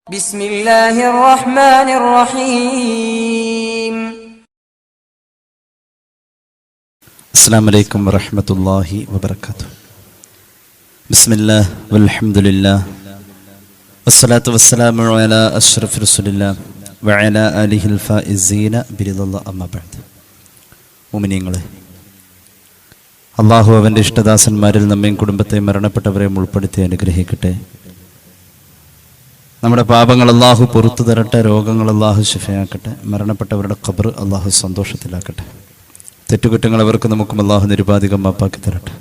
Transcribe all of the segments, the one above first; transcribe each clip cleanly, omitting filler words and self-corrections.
بسم الله الرحمن الرحيم. السلام عليكم ورحمة الله وبركاته. بسم الله والحمد لله والصلاة والسلام على أشرف رسول الله وعلى آله الفائزين برضا الله. أما بعد. മുഅ്മിനീങ്ങളെ, അള്ളാഹു അവൻ്റെ ഇഷ്ടദാസന്മാരിൽ നമ്മയും കുടുംബത്തെയും മരണപ്പെട്ടവരെയും ഉൾപ്പെടുത്തി അനുഗ്രഹിക്കട്ടെ. നമ്മുടെ പാപങ്ങൾ അള്ളാഹു പുറത്തു തരട്ടെ, രോഗങ്ങൾ അള്ളാഹു ശിഫയാക്കട്ടെ, മരണപ്പെട്ടവരുടെ ഖബർ അള്ളാഹു സന്തോഷത്തിലാക്കട്ടെ, തെറ്റുകുറ്റങ്ങൾ അവർക്ക് നമുക്കും അള്ളാഹു നിരുപാധികം മാപ്പാക്കി തരട്ടെ.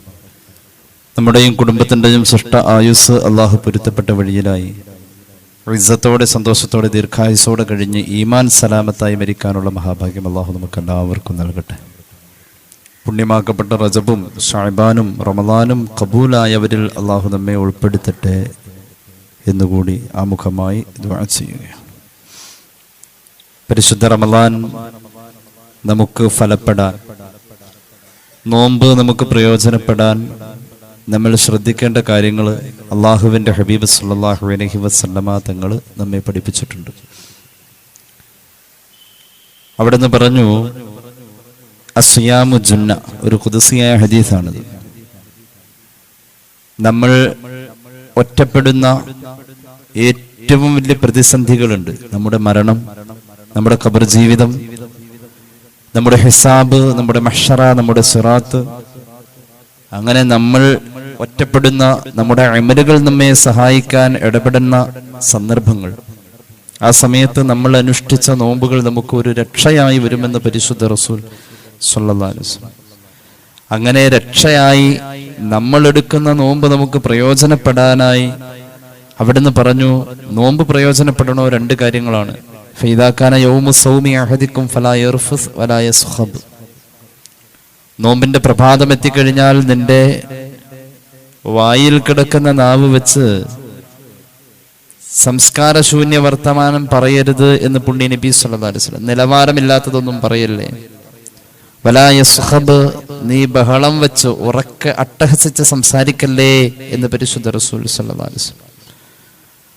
നമ്മുടെയും കുടുംബത്തിൻ്റെയും സൃഷ്ട ആയുസ് അള്ളാഹു പൊരുത്തപ്പെട്ട വഴിയിലായി ഇസ്സത്തോടെ സന്തോഷത്തോടെ ദീർഘായുസോടെ കഴിഞ്ഞ് ഈമാൻ സലാമത്തായി മരിക്കാനുള്ള മഹാഭാഗ്യം അള്ളാഹു നമുക്ക് എല്ലാവർക്കും നൽകട്ടെ. പുണ്യമാക്കപ്പെട്ട റജബും ഷഅബാനും റമളാനും ഖബൂലായവരിൽ അള്ളാഹു നമ്മെ ഉൾപ്പെടുത്തട്ടെ എന്നുകൂടി ആമുഖമായി ദുആ ചെയ്യുകയാണ്. പരിശുദ്ധ റമളാൻ നമുക്ക് ഫലപ്പെടാൻ, നോമ്പ് നമുക്ക് പ്രയോജനപ്പെടാൻ നമ്മൾ ശ്രദ്ധിക്കേണ്ട കാര്യങ്ങൾ അള്ളാഹുവിൻ്റെ ഹബീബ് സല്ലല്ലാഹു അലൈഹി വസല്ലമ തങ്ങൾ നമ്മെ പഠിപ്പിച്ചിട്ടുണ്ട്. അവിടുന്ന് പറഞ്ഞു, അസ്യാമു ജുന്ന, ഒരു ഖുദ്സിയായ ഹദീസാണിത്. നമ്മൾ ഒറ്റപ്പെടുന്ന ഏറ്റവും വലിയ പ്രതിസന്ധികളുണ്ട്. നമ്മുടെ മരണം, നമ്മുടെ ഖബർ ജീവിതം, നമ്മുടെ ഹിസാബ്, നമ്മുടെ മഹ്ശറ, നമ്മുടെ സിറാത്ത്. അങ്ങനെ നമ്മൾ ഒറ്റപ്പെടുന്ന, നമ്മുടെ അമലുകൾ നമ്മെ സഹായിക്കാൻ ഇടപെടുന്ന സന്ദർഭങ്ങൾ, ആ സമയത്ത് നമ്മൾ അനുഷ്ഠിച്ച നോമ്പുകൾ നമുക്ക് ഒരു രക്ഷയായി വരുമെന്ന് പരിശുദ്ധ റസൂൽ സ്വല്ലല്ലാഹു അലൈഹി വസല്ലം. അങ്ങനെ രക്ഷയായി നമ്മൾ എടുക്കുന്ന നോമ്പ് നമുക്ക് പ്രയോജനപ്പെടാനായി അവിടുന്ന് പറഞ്ഞു, നോമ്പ് പ്രയോജനപ്പെടണോ രണ്ട് കാര്യങ്ങളാണ്. ഫൈദാകാന യൗമു സൗമി അഹദിക്കും ഫലാ യർഫുസ് വലാ യസ്ഖബ്. നോമ്പിന്റെ പ്രഭാതം എത്തിക്കഴിഞ്ഞാൽ നിന്റെ വായിൽ കിടക്കുന്ന നാവ് വെച്ച് സംസ്കാരശൂന്യ വർത്തമാനം പറയരുത് എന്ന് പുണ്യ നബി സല്ലല്ലാഹു അലൈഹി വസല്ലം. നിലവാരമില്ലാത്തതൊന്നും പറയല്ലേ. വലാ യസ്ഖബ്, നീ ബഹളം വെച്ച് ഉറക്കെ അട്ടഹസിച്ച് സംസാരിക്കല്ലേ എന്ന് പരിശുദ്ധ റസൂൽ സല്ലല്ലാഹു അലൈഹി വസല്ലം.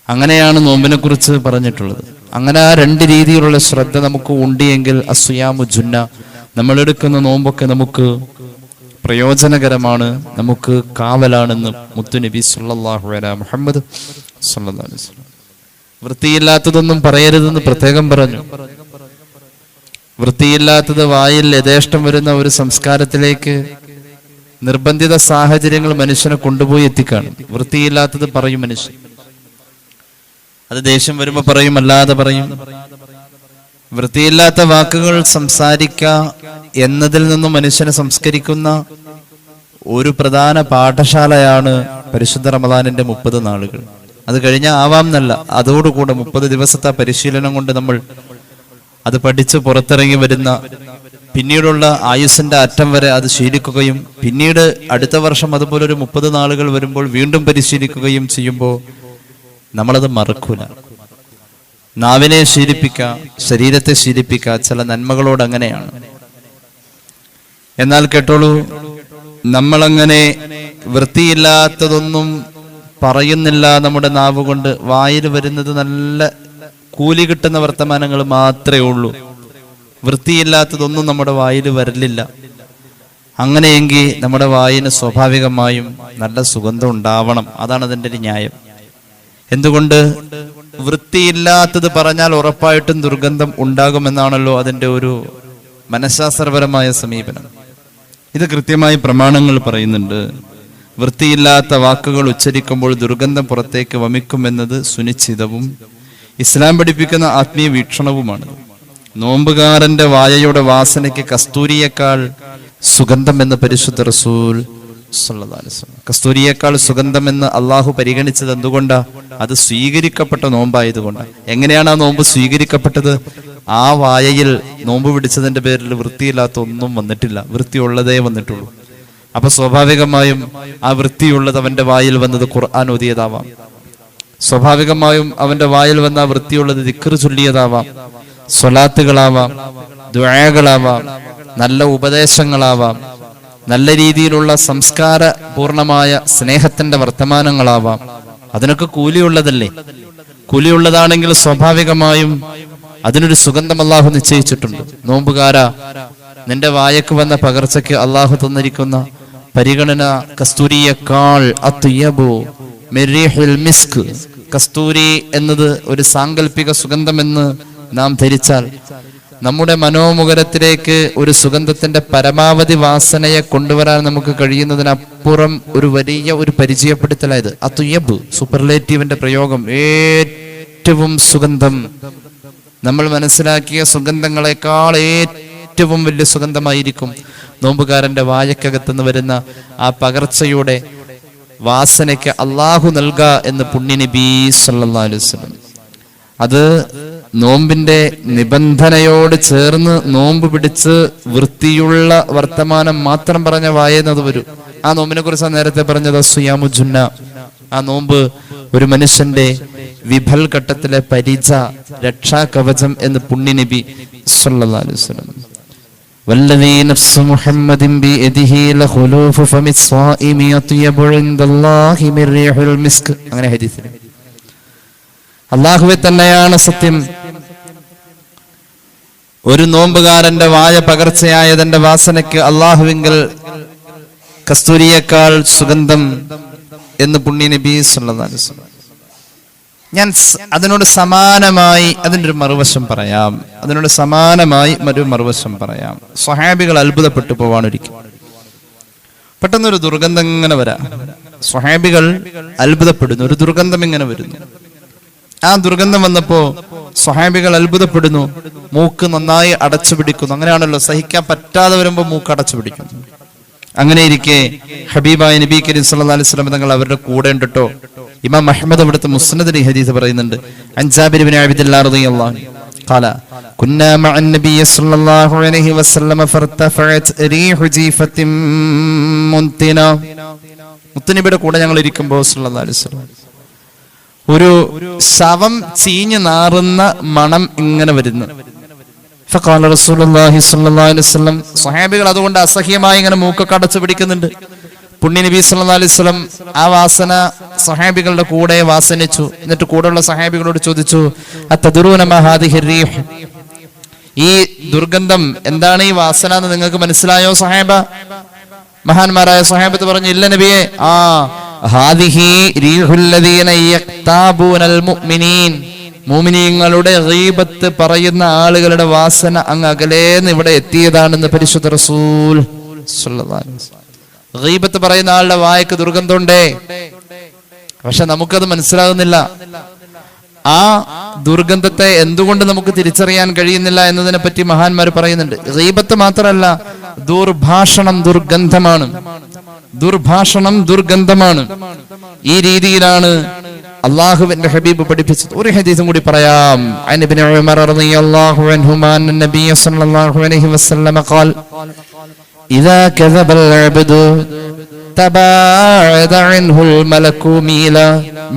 അങ്ങനെയാണ് നോമ്പിനെ കുറിച്ച് പറഞ്ഞിട്ടുള്ളത്. അങ്ങനെ ആ രണ്ട് രീതിയിലുള്ള ശ്രദ്ധ നമുക്ക് ഉണ്ടെങ്കിൽ അസ്യാമു ജുന്ന, നമ്മളെടുക്കുന്ന നോമ്പൊക്കെ നമുക്ക് പ്രയോജനകരമാണ്, നമുക്ക് കാവലാണെന്ന് മുത്തുനബി സല്ലല്ലാഹു അലൈഹി മുഹമ്മദ് സല്ലല്ലാഹു അലൈഹി വസല്ലം. വൃത്തിയില്ലാത്തതൊന്നും പറയരുതെന്ന് പ്രത്യേകം പറഞ്ഞു. വൃത്തിയില്ലാത്തത് വായിൽ യഥേഷ്ടം വരുന്ന ഒരു സംസ്കാരത്തിലേക്ക് നിർബന്ധിത സാഹചര്യങ്ങൾ മനുഷ്യനെ കൊണ്ടുപോയി എത്തിക്കാണ്. വൃത്തിയില്ലാത്തത് പറയും മനുഷ്യൻ. അത് ദേഷ്യം വരുമ്പോൾ പറയും, അല്ലാതെ പറയും. വൃത്തിയില്ലാത്ത വാക്കുകൾ സംസാരിക്കുക എന്നതിൽ നിന്നും മനുഷ്യനെ സംസ്കരിക്കുന്ന ഒരു പ്രധാന പാഠശാലയാണ് പരിശുദ്ധ റമളാനിന്റെ 30 നാളുകൾ. അത് കഴിഞ്ഞാൽ ആവാം എന്നല്ല, അതോടുകൂടെ 30 ദിവസത്തെ പരിശീലനം കൊണ്ട് നമ്മൾ അത് പഠിച്ച് പുറത്തിറങ്ങി വരുന്ന, പിന്നീടുള്ള ആയുസ്സിന്റെ അറ്റം വരെ അത് ശീലിക്കുകയും പിന്നീട് അടുത്ത വർഷം അതുപോലെ ഒരു 30 നാളുകൾ വരുമ്പോൾ വീണ്ടും പരിശീലിക്കുകയും ചെയ്യുമ്പോൾ നമ്മളത് മറക്കൂല. നാവിനെ ശീലിപ്പിക്കുക, ശരീരത്തെ ശീലിപ്പിക്കുക, ചില നന്മകളോട് അങ്ങനെയാണ്. എന്നാൽ കേട്ടോളൂ, നമ്മളങ്ങനെ വൃത്തിയില്ലാത്തതൊന്നും പറയുന്നില്ല. നമ്മുടെ നാവ് കൊണ്ട് വായിൽ വരുന്നത് നല്ല കൂലി കിട്ടുന്ന വർത്തമാനങ്ങൾ മാത്രമേ ഉള്ളൂ. വൃത്തിയില്ലാത്തതൊന്നും നമ്മുടെ വായിൽ വരലില്ല. അങ്ങനെയെങ്കിൽ നമ്മുടെ വായിന് സ്വാഭാവികമായും നല്ല സുഗന്ധം ഉണ്ടാവണം. അതാണ് അതിൻ്റെ ഒരു ന്യായം. എന്തുകൊണ്ട്? വൃത്തിയില്ലാത്തത് പറഞ്ഞാൽ ഉറപ്പായിട്ടും ദുർഗന്ധം ഉണ്ടാകുമെന്നാണല്ലോ അതിൻ്റെ ഒരു മനഃശാസ്ത്രപരമായ സമീപനം. ഇത് കൃത്യമായി പ്രമാണങ്ങൾ പറയുന്നുണ്ട്. വൃത്തിയില്ലാത്ത വാക്കുകൾ ഉച്ചരിക്കുമ്പോൾ ദുർഗന്ധം പുറത്തേക്ക് വമിക്കുമെന്നത് സുനിശ്ചിതവും ഇസ്ലാം പഠിപ്പിക്കുന്ന ആത്മീയ വീക്ഷണവുമാണ്. നോമ്പുകാരന്റെ വായയുടെ വാസനയ്ക്ക് കസ്തൂരിയേക്കാൾ സുഗന്ധം എന്ന് പരിശുദ്ധ റസൂൽ സല്ലല്ലാഹു അലൈഹി വസല്ലം. കസ്തൂരിയേക്കാൾ സുഗന്ധം എന്ന് അള്ളാഹു പരിഗണിച്ചത് എന്തുകൊണ്ടാ? അത് സ്വീകരിക്കപ്പെട്ട നോമ്പായതുകൊണ്ട്. എങ്ങനെയാണ് ആ നോമ്പ് സ്വീകരിക്കപ്പെട്ടത്? ആ വായയിൽ നോമ്പ് പിടിച്ചതിന്റെ പേരിൽ വൃത്തിയില്ലാത്ത ഒന്നും വന്നിട്ടില്ല, വൃത്തിയുള്ളതേ വന്നിട്ടുള്ളൂ. അപ്പൊ സ്വാഭാവികമായും ആ വൃത്തിയുള്ളത് അവന്റെ വായിൽ വന്നത് ഖുർആൻ ഓതിയതാവാം. സ്വാഭാവികമായും അവന്റെ വായിൽ വന്ന ആ വൃത്തിയുള്ളത് ദിക്ർ ചൊല്ലിയതാവാം, സ്വലാത്തുകളാവാം, ദുആകളാവാം, നല്ല ഉപദേശങ്ങളാവാം, നല്ല രീതിയിലുള്ള സംസ്കാര പൂർണമായ സ്നേഹത്തിന്റെ വർത്തമാനങ്ങളാവാം. അതിനൊക്കെ കൂലിയുള്ളതല്ലേ. കുലിയുള്ളതാണെങ്കിൽ സ്വാഭാവികമായും അതിനൊരു സുഗന്ധം അള്ളാഹു നിശ്ചയിച്ചിട്ടുണ്ട്. നോമ്പുകാരാ, നിന്റെ വായക്ക് വന്ന പകർച്ചയ്ക്ക് അള്ളാഹു തന്നിരിക്കുന്ന പരിഗണന കസ്തൂരിയേക്കാൾ അത്യബു മിർരിഹുൽ മിസ്ക്. കസ്തൂരി എന്നത് ഒരു സാങ്കല്പിക സുഗന്ധമെന്ന് നാം ധരിച്ചാൽ നമ്മുടെ മനോമുഖരത്തിലേക്ക് ഒരു സുഗന്ധത്തിന്റെ പരമാവധി വാസനയെ കൊണ്ടുവരാൻ നമുക്ക് കഴിയുന്നതിനപ്പുറം ഒരു വലിയ ഒരു പരിചയപ്പെടുത്തലായത്. അത്യബ് സൂപ്പർലേറ്റീവിന്റെ പ്രയോഗം, ഏറ്റവും സുഗന്ധം. നമ്മൾ മനസ്സിലാക്കിയ സുഗന്ധങ്ങളെക്കാൾ ഏറ്റവും വലിയ സുഗന്ധമായിരിക്കും നോമ്പുകാരന്റെ വായക്കകത്തുനിന്ന് വരുന്ന ആ പകർച്ചയുടെ വാസനയ്ക്ക് അള്ളാഹു നൽകുക എന്ന് പുണ്യനബി സല്ലല്ലാഹു അലൈഹി വസല്ലം. അത് നോമ്പിന്റെ നിബന്ധനയോട് ചേർന്ന് നോമ്പ് പിടിച്ച് വൃത്തിയുള്ള വർത്തമാനം മാത്രം പറഞ്ഞ വായനത് വരും. ആ നോമ്പിനെ കുറിച്ച് നേരത്തെ പറഞ്ഞത് സിയാമു ജുന്ന. ആ നോമ്പ് ഒരു മനുഷ്യന്റെ വിഭൽ ഘട്ടത്തിലെ പരിച, രക്ഷാകവചം എന്ന് പുണ്യനബി സല്ലല്ലാഹു അലൈഹി വസല്ലം. വല്ലദീ നഫ്സു മുഹമ്മദിൻ ബിയദിഹി ലഖുലൂഫു ഫമിസ് സ്വാഇമി അത്യബു ഇൻദല്ലാഹി മിർ റീഹുൽ മിസ്ക്. അങ്ങനെ ഹദീസിൽ അല്ലാഹുവേ തന്നെയാണ് സത്യം, ഒരു നോമ്പുകാരന്റെ വായ പകർച്ചയായതിന്റെ വാസനയ്ക്ക് അല്ലാഹുവിങ്കൽ കസ്തൂരിയേക്കാൾ സുഗന്ധം എന്ന് പുണ്യനബി സല്ലല്ലാഹു അലൈഹി വസല്ലം. ഞാൻ അതിനോട് സമാനമായി അതിൻ്റെ മറുവശം പറയാം. സ്വഹാബികൾ അത്ഭുതപ്പെട്ടു പോവാൻ ഒരിക്കൽ പെട്ടെന്നൊരു ദുർഗന്ധം ഇങ്ങനെ വരാം. സ്വഹാബികൾ അത്ഭുതപ്പെടുന്നു, ഒരു ദുർഗന്ധം ഇങ്ങനെ വരുന്നു. ആ ദുർഗന്ധം വന്നപ്പോ സ്വഹാബികൾ അത്ഭുതപ്പെടുന്നു, മൂക്ക് നന്നായി അടച്ചു പിടിക്കുന്നു. അങ്ങനെയാണല്ലോ, സഹിക്കാൻ പറ്റാതെ വരുമ്പോ മൂക്ക് അടച്ചു പിടിക്കുന്നു. അങ്ങനെ ഇരിക്കെ ഹബീബായ നബി കരീം സല്ലല്ലാഹു അലൈഹി വസല്ലം തങ്ങൾ അവരുടെ കൂടെ ഉണ്ടട്ടോ. ഇമാം അഹ്മദ് അവിടുത്തെ മുസ്നദിൽ ഈ ഹദീസ് പറയുന്നുണ്ട്. അൻ ജാബിർ ഇബ്നു അബ്ദുല്ലാഹ് റളിയല്ലാഹു അൻഹു ഖാല കുന്നാ മഅൻ നബി സല്ലല്ലാഹു അലൈഹി വസല്ലം ഫർതഫഅത് റീഹു ജീഫത്തിൻ മുൻതിന. മുത്തനബിയുടെ കൂടെ ഞങ്ങൾ ഇരിക്കുമ്പോൾ സല്ലല്ലാഹു അലൈഹി വസല്ലം ഒരു ശവം ചീഞ്ഞു നാറുന്ന മണം ഇങ്ങനെ വരുന്നു. ഫഖാല റസൂലുള്ളാഹി സ്വല്ലല്ലാഹു അലൈഹി വസല്ലം, സ്വഹാബികൾ അതുകൊണ്ട് അസഹ്യമായി ഇങ്ങനെ മൂക്കൊക്കെ അടച്ചു പിടിക്കുന്നുണ്ട്. പുണ്യനബി സല്ലല്ലാഹു അലൈഹി വസല്ലം ആ വാസന സ്വഹാബികളുടെ കൂടെ വാസനിച്ചു. എന്നിട്ട് കൂടെയുള്ള സ്വഹാബികളോട് ചോദിച്ചു, അത്തദ്റൂന മാ ഹാദിഹി റീഹ്, ഈ ദുർഗന്ധം എന്താണ്, ഈ വാസന എന്ന് നിങ്ങൾക്ക് മനസ്സിലായോ സ്വഹാബ? മഹാന്മാരായ സ്വഹാബത്ത് പറഞ്ഞു, ഇല്ല നബിയെ. ഹാദിഹി റീഹുൽ ലദീന യഖ്താബൂനൽ മുഅ്മിനീൻ, മുഅ്മിനീങ്ങളുടെ ഗീബത്ത് പറയുന്ന ആളുകളുടെ വാസന അങ്ങ് അകലേന്ന് ഇവിടെ എത്തിയതാണെന്ന് പരിശുദ്ധ റസൂൽ സ്വല്ലല്ലാഹു അലൈഹി വസല്ലം. ഗീബത്ത് പറയുന്ന ആളുടെ വായക്ക് ദുർഗന്ധമുണ്ടേ, പക്ഷെ നമുക്കത് മനസ്സിലാകുന്നില്ല. ആ ദുർഗന്ധത്തെ എന്തുകൊണ്ട് നമുക്ക് തിരിച്ചറിയാൻ കഴിയുന്നില്ല എന്നതിനെ പറ്റി മഹാന്മാർ പറയുന്നുണ്ട്. ഗീബത്ത് മാത്രമല്ല, ദുർഭാഷണം ദുർഗന്ധമാണ്. ഈ രീതിയിലാണ് അല്ലാഹുവിന്റെ ഹബീബ് പഠിപ്പിച്ചത്. ഒരു ഹദീസും കൂടി പറയാം. അൻ ഇബ്നു ഉമർ റളിയല്ലാഹു അൻഹുമാ അന്ന നബിയ സല്ലല്ലാഹു അലൈഹി വസല്ലം ഖാൽ ഇദാ കദബൽ അബ്ദു തബഅദ അൻഹുൽ മലകു മീല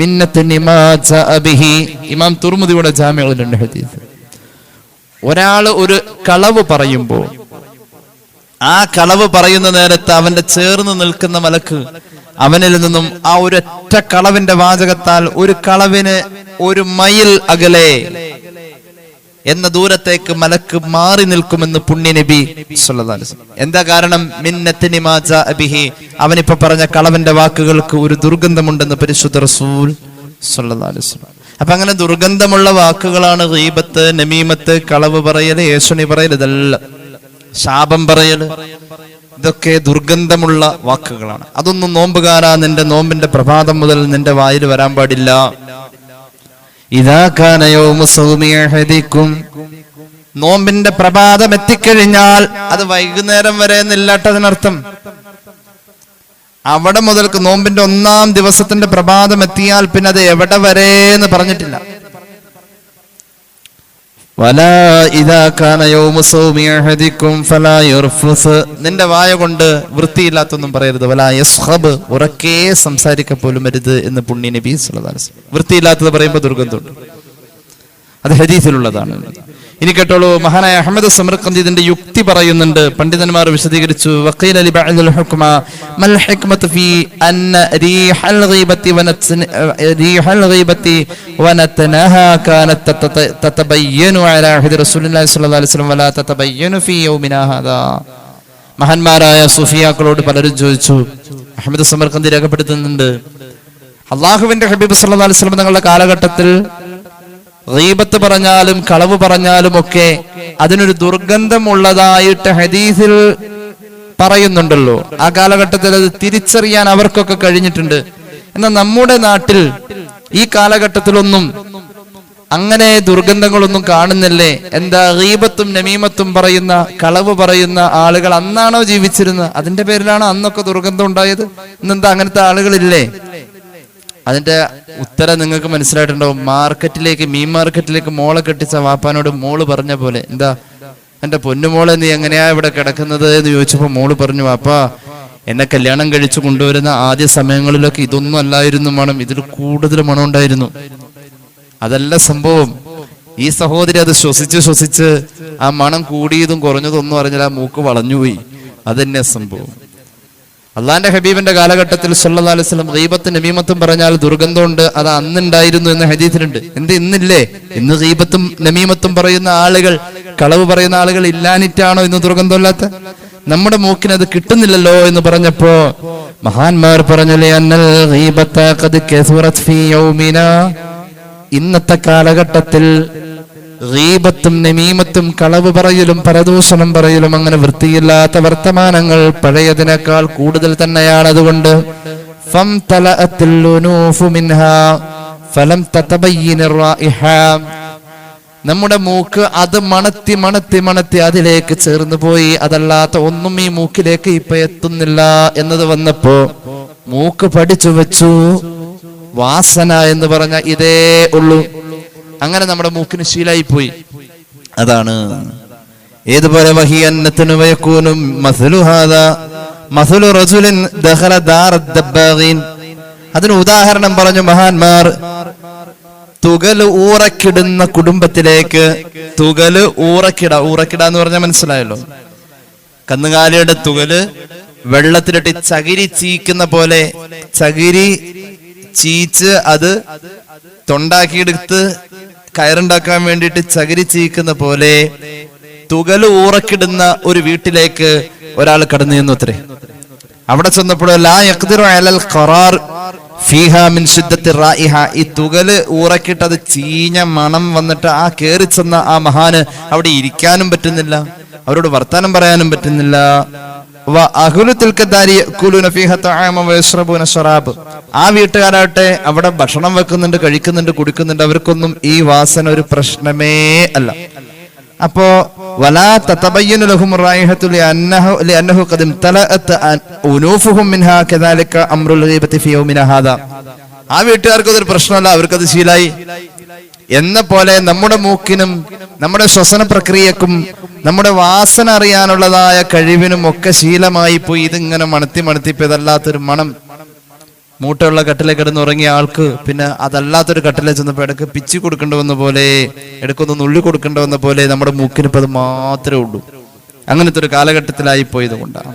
മിന്നത്നി മാ ജാഅ ബിഹി. ഇമാം തുർമുദിയുടെ ജാമിഉലുണ്ട് ഹദീസ്. ഒരാൾ ഒരു കളവ് പറയുമ്പോൾ ആ കളവ് പറയുന്ന നേരത്ത് അവന്റെ ചേർന്ന് നിൽക്കുന്ന മലക്ക് അവനിൽ നിന്നും ആ ഒരൊറ്റ കളവിന്റെ വാചകത്താൽ ഒരു കളവിന് ഒരു മൈൽ അകലെ എന്ന ദൂരത്തേക്ക് മലക്ക് മാറി നിൽക്കുമെന്ന് പുണ്യനബി സല്ലല്ലാഹു അലൈഹി വസല്ലം. എന്താ കാരണം? മിന്നത്നി മാ ജാഅ ബിഹി, അവനിപ്പോ പറഞ്ഞ കളവിന്റെ വാക്കുകൾക്ക് ഒരു ദുർഗന്ധമുണ്ടെന്ന് പരിശുദ്ധ റസൂൽ സല്ലല്ലാഹു അലൈഹി വസല്ലം. അപ്പൊ അങ്ങനെ ദുർഗന്ധമുള്ള വാക്കുകളാണ് ഗീബത്ത്, നമീമത്ത്, കളവ് പറയല്, ഏഷണി പറയല്, ഇതെല്ലാം ശാപം പറയല്, ഇതൊക്കെ ദുർഗന്ധമുള്ള വാക്കുകളാണ്. അതൊന്നും നോമ്പുകാരാ നിന്റെ നോമ്പിന്റെ പ്രഭാതം മുതൽ നിന്റെ വായിൽ വരാൻ പാടില്ല. ഇദാ കാന യൗമു സൗമി അഹദികും, നോമ്പിന്റെ പ്രഭാതം എത്തിക്കഴിഞ്ഞാൽ അത് വൈകുന്നേരം വരെ എന്നില്ലാട്ടതിനർത്ഥം. അവിടെ മുതൽക്ക് നോമ്പിന്റെ ഒന്നാം ദിവസത്തിന്റെ പ്രഭാതം എത്തിയാൽ പിന്നെ അത് എവിടെ വരെ എന്ന് പറഞ്ഞിട്ടില്ല. വലാ ഇദാ കാന യൗമു സൗമി അഹദികും ഫലാ യർഫുസ്, നിന്റെ വായ കൊണ്ട് വൃത്തിയില്ലാത്തൊന്നും പറയരുത്. വലാ യസ്ഖബ്, ഉറക്കെ സംസാരിക്ക പോലും അരുത് എന്ന് പുണ്യ നബി സല്ലല്ലാഹു അലൈഹി വസല്ലം. വൃത്തിയില്ലാത്തത് പറയുമ്പോൾ ദുർഗന്ധമുണ്ട്, അത് ഹദീസിലുള്ളതാണ്. ഇനി കേട്ടോളൂ, മഹാനായ അഹ്മദ് സമർഖന്ദി ഇതിന്റെ യുക്തി പറയുന്നുണ്ട്. പണ്ഡിതന്മാർ വിശദീകരിച്ചു. വഖീല ലി ബഅദിൽ ഹുക്മ മൽ ഹിക്മതു ഫീ അന്ന റീഹൽ ഗീബത്തി വനതനഹാ കാനത് തതബയ്യനു അലാ അഹദി റസൂലുള്ളാഹി സ്വല്ലല്ലാഹു അലൈഹി വസല്ലം വലാ തതബയ്യനു ഫീ യൗമിനാ ഹാദാ. മഹാന്മാരായ സൂഫിയാക്കളോട് പലരും ചോദിച്ചു. അഹ്മദ് സമർഖന്ദി രേഖപ്പെടുത്തുന്നുണ്ട്, അള്ളാഹുവിന്റെ ഹബീബ് സല്ലല്ലാഹു അലൈഹി വസല്ലം തങ്ങളുടെ കാലഘട്ടത്തിൽ ഗീബത്ത് പറഞ്ഞാലും കളവ് പറഞ്ഞാലും ഒക്കെ അതിനൊരു ദുർഗന്ധമുള്ളതായിട്ട് ഹദീസിൽ പറയുന്നുണ്ടല്ലോ. ആ കാലഘട്ടത്തിൽ അത് തിരിച്ചറിയാൻ അവർക്കൊക്കെ കഴിഞ്ഞിട്ടുണ്ട്. എന്നാൽ നമ്മുടെ നാട്ടിൽ ഈ കാലഘട്ടത്തിലൊന്നും അങ്ങനെ ദുർഗന്ധങ്ങളൊന്നും കാണുന്നില്ലേ? എന്താ, ഗീബത്തും നമീമത്തും പറയുന്ന, കളവ് പറയുന്ന ആളുകൾ അന്നാണോ ജീവിച്ചിരുന്നത്? അതിന്റെ പേരിലാണോ അന്നൊക്കെ ദുർഗന്ധം ഉണ്ടായത്? ഇന്നെന്താ അങ്ങനത്തെ ആളുകളില്ലേ? അതിന്റെ ഉത്തരം നിങ്ങൾക്ക് മനസ്സിലായിട്ടുണ്ടാവും. മീൻ മാർക്കറ്റിലേക്ക് മോളെ കെട്ടിച്ച വാപ്പാനോട് മോള് പറഞ്ഞ പോലെ, എന്താ എന്റെ പൊന്നുമോളെ നീ എങ്ങനെയാ ഇവിടെ കിടക്കുന്നത് എന്ന് ചോദിച്ചപ്പോ മോള് പറഞ്ഞു, വാപ്പാ എന്നെ കല്യാണം കഴിച്ചു കൊണ്ടുവരുന്ന ആദ്യ സമയങ്ങളിലൊക്കെ ഇതൊന്നും അല്ലായിരുന്നു മണം, ഇതിൽ കൂടുതൽ മണം ഉണ്ടായിരുന്നു. അതല്ല സംഭവം. ഈ സഹോദരി അത് ശ്വസിച്ച് ആ മണം കൂടിയതും കുറഞ്ഞതും ഒന്നും അറിഞ്ഞാൽ ആ മൂക്ക് വളഞ്ഞുപോയി. അതന്നെ സംഭവം. അള്ളാന്റെ ഹബീബിന്റെ കാലഘട്ടത്തിൽ സല്ലല്ലാഹു അലൈഹി വസല്ലം ഗീബത്തും നമീമത്തും പറഞ്ഞാൽ ദുർഗന്ധമുണ്ട്, അത് അന്നുണ്ടായിരുന്നു എന്ന് ഹദീസിലുണ്ട്. ഇന്നില്ലേ? ഇന്ന് ഗീബത്തും നമീമത്തും പറയുന്ന ആളുകൾ, കളവ് പറയുന്ന ആളുകൾ ഇല്ലാനിട്ടാണോ ഇന്ന് ദുർഗന്ധമില്ലാത്ത? നമ്മുടെ മൂക്കിന് അത് കിട്ടുന്നില്ലല്ലോ എന്ന് പറഞ്ഞപ്പോ മഹാന്മാർ പറഞ്ഞല്ലേ, അന്നൽ ഗീബത ഖദ് കസുറത് ഫീ യൗമിനാ. ഇന്നത്തെ കാലഘട്ടത്തിൽ ഗീബത്തും നമീമത്തും കളവ് പറയലും പരദൂഷണം പറയലും അങ്ങനെ വൃത്തിയില്ലാത്ത വർത്തമാനങ്ങൾ പഴയതിനേക്കാൾ കൂടുതൽ തന്നെയാണ്. അതുകൊണ്ട് നമ്മുടെ മൂക്ക് അത് മണത്തി മണത്തി മണത്തി അതിലേക്ക് ചേർന്ന് പോയി. അതല്ലാത്ത ഒന്നും ഈ മൂക്കിലേക്ക് ഇപ്പൊ എത്തുന്നില്ല എന്നത് വന്നപ്പോ മൂക്ക് പഠിച്ചു വെച്ചു. വാസന എന്ന് പറഞ്ഞ ഇതേ ഉള്ളൂ. അങ്ങനെ നമ്മുടെ മൂക്കിന് ശീലായി പോയി. അതാണ് ഏതുപോലെ അതിന് ഉദാഹരണം പറഞ്ഞു മഹാന്മാർ. തുകല് ഊറക്കിടുന്ന കുടുംബത്തിലേക്ക്, തുകല് ഊറക്കിട എന്ന് പറഞ്ഞാൽ മനസ്സിലായല്ലോ. കന്നുകാലിയുടെ തുകല് വെള്ളത്തിലിട്ട് ചകിരി ചീക്കുന്ന പോലെ ചകിരി ചീച്ച് അത് തൊണ്ടാക്കിയെടുത്ത് കയറുണ്ടാക്കാൻ വേണ്ടിയിട്ട് ചകിരി ചീക്കുന്ന പോലെ തുകല് ഊറക്കിടുന്ന ഒരു വീട്ടിലേക്ക് ഒരാൾ കടന്നു ചെന്നു അത്രേ. അവിടെ ചെന്നപ്പോഴോ ലാ യഖ്ദിറു അലൽ ഖറാർ ഫീഹാ മിൻ ശിദ്ദത്തി റായിഹ. ഈ തുകല് ഊറക്കിട്ട് അത് ചീഞ്ഞ മണം വന്നിട്ട് ആ കേറി ചെന്ന ആ മഹാന് അവിടെ ഇരിക്കാനും പറ്റുന്നില്ല, അവരോട് വർത്താനം പറയാനും പറ്റുന്നില്ല. ആ വീട്ടുകാരാകട്ടെ അവിടെ ഭക്ഷണം വെക്കുന്നുണ്ട്, കഴിക്കുന്നുണ്ട്, കുടിക്കുന്നുണ്ട്. അവർക്കൊന്നും ഈ വാസന ഒരു പ്രശ്നമേ അല്ല. അപ്പോ വലാ തതബയ്യനു ലഹും റായിഹതു ലിഅന്നഹു ഖദ് ഇംതലഅത് ഉനൂഫുഹും മിൻഹാ കദാലിക അംറുൽ ഗീബതി ഫി യൗമിനാ ഹാദാ. ആ വീട്ടുകാർക്ക് അതൊരു പ്രശ്നമല്ല, അവർക്കത് ശീലായി. എന്ന പോലെ നമ്മുടെ മൂക്കിനും നമ്മുടെ ശ്വസന പ്രക്രിയക്കും നമ്മുടെ വാസന അറിയാനുള്ളതായ കഴിവിനും ഒക്കെ ശീലമായി പോയി. ഇതിങ്ങനെ മണത്തിപ്പ് ഇതല്ലാത്തൊരു മണം. മൂട്ടയുള്ള കട്ടിലെ കിടന്നുറങ്ങിയ ആൾക്ക് പിന്നെ അതല്ലാത്തൊരു കട്ടിലെ ചെന്നപ്പോ ഇടയ്ക്ക് പിച്ചി കൊടുക്കേണ്ടി വന്ന പോലെ, ഇടയ്ക്കൊന്ന് നുള്ളി കൊടുക്കേണ്ടി വന്ന പോലെ നമ്മുടെ മൂക്കിന് ഇപ്പൊ അത് മാത്രമേ ഉള്ളൂ. അങ്ങനത്തെ ഒരു കാലഘട്ടത്തിലായി പോയത് കൊണ്ടാണ്.